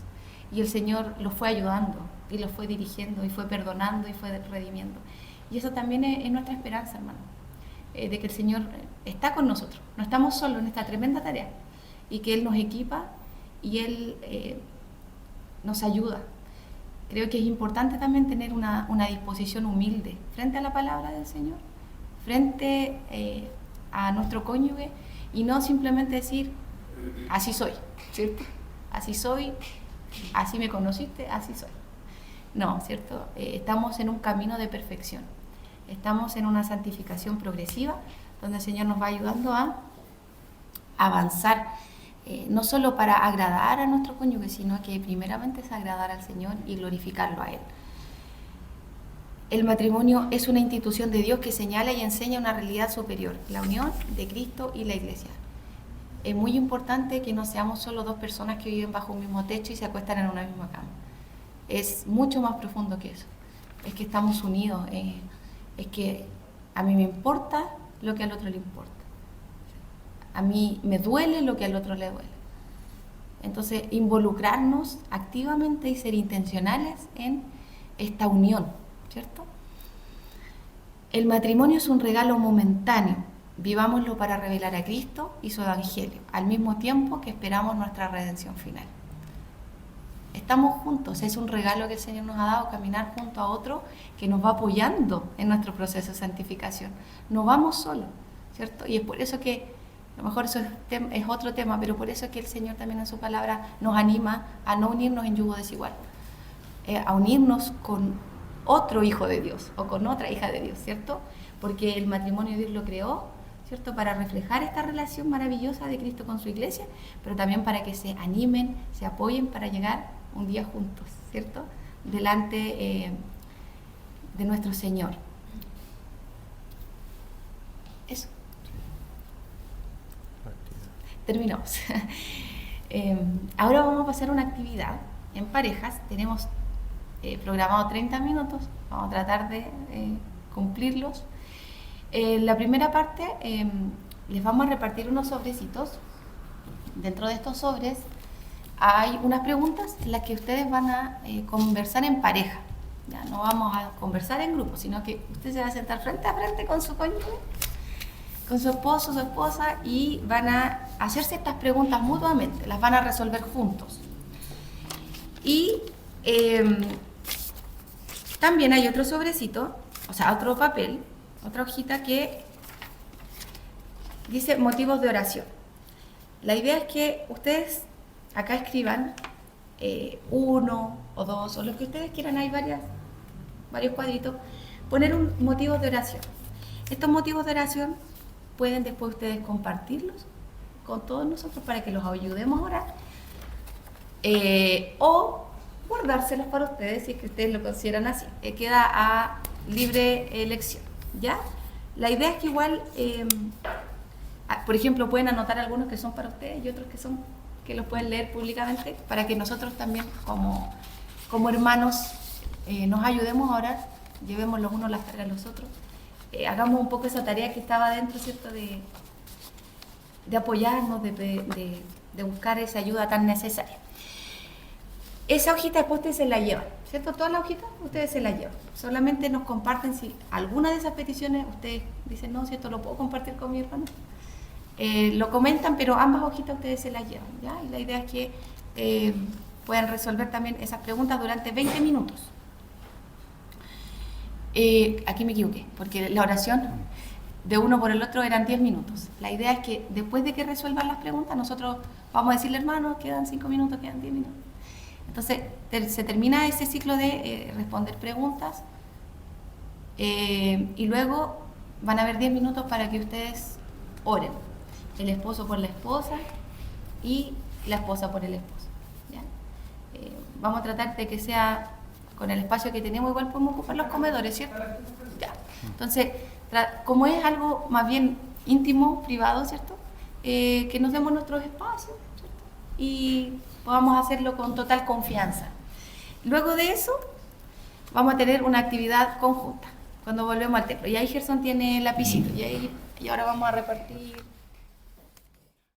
y el Señor los fue ayudando y los fue dirigiendo y fue perdonando y fue redimiendo. Y eso también es nuestra esperanza, hermano, de que el Señor está con nosotros, no estamos solos en esta tremenda tarea, y que Él nos equipa y Él nos ayuda. Creo que es importante también tener una disposición humilde frente a la palabra del Señor, frente a nuestro cónyuge, y no simplemente decir, así soy, ¿cierto? Así soy, así me conociste, así soy. No, ¿cierto? Estamos en un camino de perfección, estamos en una santificación progresiva, donde el Señor nos va ayudando a avanzar, no solo para agradar a nuestro cónyuge, sino que primeramente es agradar al Señor y glorificarlo a Él. El matrimonio es una institución de Dios que señala y enseña una realidad superior, la unión de Cristo y la Iglesia. Es muy importante que no seamos solo dos personas que viven bajo un mismo techo y se acuestan en una misma cama. Es mucho más profundo que eso. Es que estamos unidos, es que a mí me importa lo que al otro le importa. A mí me duele lo que al otro le duele. Entonces, involucrarnos activamente y ser intencionales en esta unión, ¿cierto? El matrimonio es un regalo momentáneo. Vivámoslo para revelar a Cristo y su Evangelio, al mismo tiempo que esperamos nuestra redención final. Estamos juntos, es un regalo que el Señor nos ha dado, caminar junto a otro que nos va apoyando en nuestro proceso de santificación. No vamos solos, ¿cierto? Y es por eso que, a lo mejor eso es otro tema, pero por eso es que el Señor también en su palabra nos anima a no unirnos en yugo desigual, a unirnos con otro hijo de Dios o con otra hija de Dios, ¿cierto? Porque el matrimonio Dios lo creó, ¿cierto? Para reflejar esta relación maravillosa de Cristo con su iglesia, pero también para que se animen, se apoyen para llegar un día juntos, ¿cierto? Delante de nuestro Señor. Eso. Terminamos. Ahora vamos a pasar a una actividad en parejas. Tenemos programado 30 minutos, vamos a tratar de cumplirlos. La primera parte, les vamos a repartir unos sobrecitos. Dentro de estos sobres hay unas preguntas en las que ustedes van a conversar en pareja. Ya no vamos a conversar en grupo, sino que usted se va a sentar frente a frente con su cónyuge, con su esposo, su esposa, y van a hacerse estas preguntas mutuamente, las van a resolver juntos. Y también hay otro sobrecito, o sea, otro papel, otra hojita que dice motivos de oración. La idea es que ustedes acá escriban uno o dos, o lo que ustedes quieran, hay varios cuadritos, poner un motivo de oración. Estos motivos de oración pueden después ustedes compartirlos con todos nosotros para que los ayudemos a orar, o guardárselos para ustedes si es que ustedes lo consideran así. Queda a libre elección, ¿ya? La idea es que igual, por ejemplo, pueden anotar algunos que son para ustedes y otros que los pueden leer públicamente, para que nosotros también como hermanos nos ayudemos a orar, llevemos los unos las tareas a los otros, hagamos un poco esa tarea que estaba dentro, ¿cierto? De apoyarnos, de buscar esa ayuda tan necesaria. Esa hojita después ustedes se la llevan, ¿cierto? Todas las hojitas ustedes se la llevan. Solamente nos comparten si alguna de esas peticiones ustedes dicen, no, si esto lo puedo compartir con mi hermano. Lo comentan, pero ambas hojitas ustedes se las llevan, ¿ya? Y la idea es que puedan resolver también esas preguntas durante 20 minutos. Aquí me equivoqué, porque la oración de uno por el otro eran 10 minutos. La idea es que después de que resuelvan las preguntas, nosotros vamos a decirle, hermano, quedan 5 minutos, quedan 10 minutos. Entonces, se termina ese ciclo de responder preguntas, y luego van a haber 10 minutos para que ustedes oren. El esposo por la esposa y la esposa por el esposo, ¿ya? vamos a tratar de que sea con el espacio que tenemos, igual podemos ocupar los comedores, ¿cierto? Ya. Entonces, como es algo más bien íntimo, privado, ¿cierto? Que nos demos nuestros espacios, ¿cierto? Y podamos hacerlo con total confianza. Luego de eso, vamos a tener una actividad conjunta cuando volvemos al templo. Y ahí Gerson tiene el lapicito y ahora vamos a repartir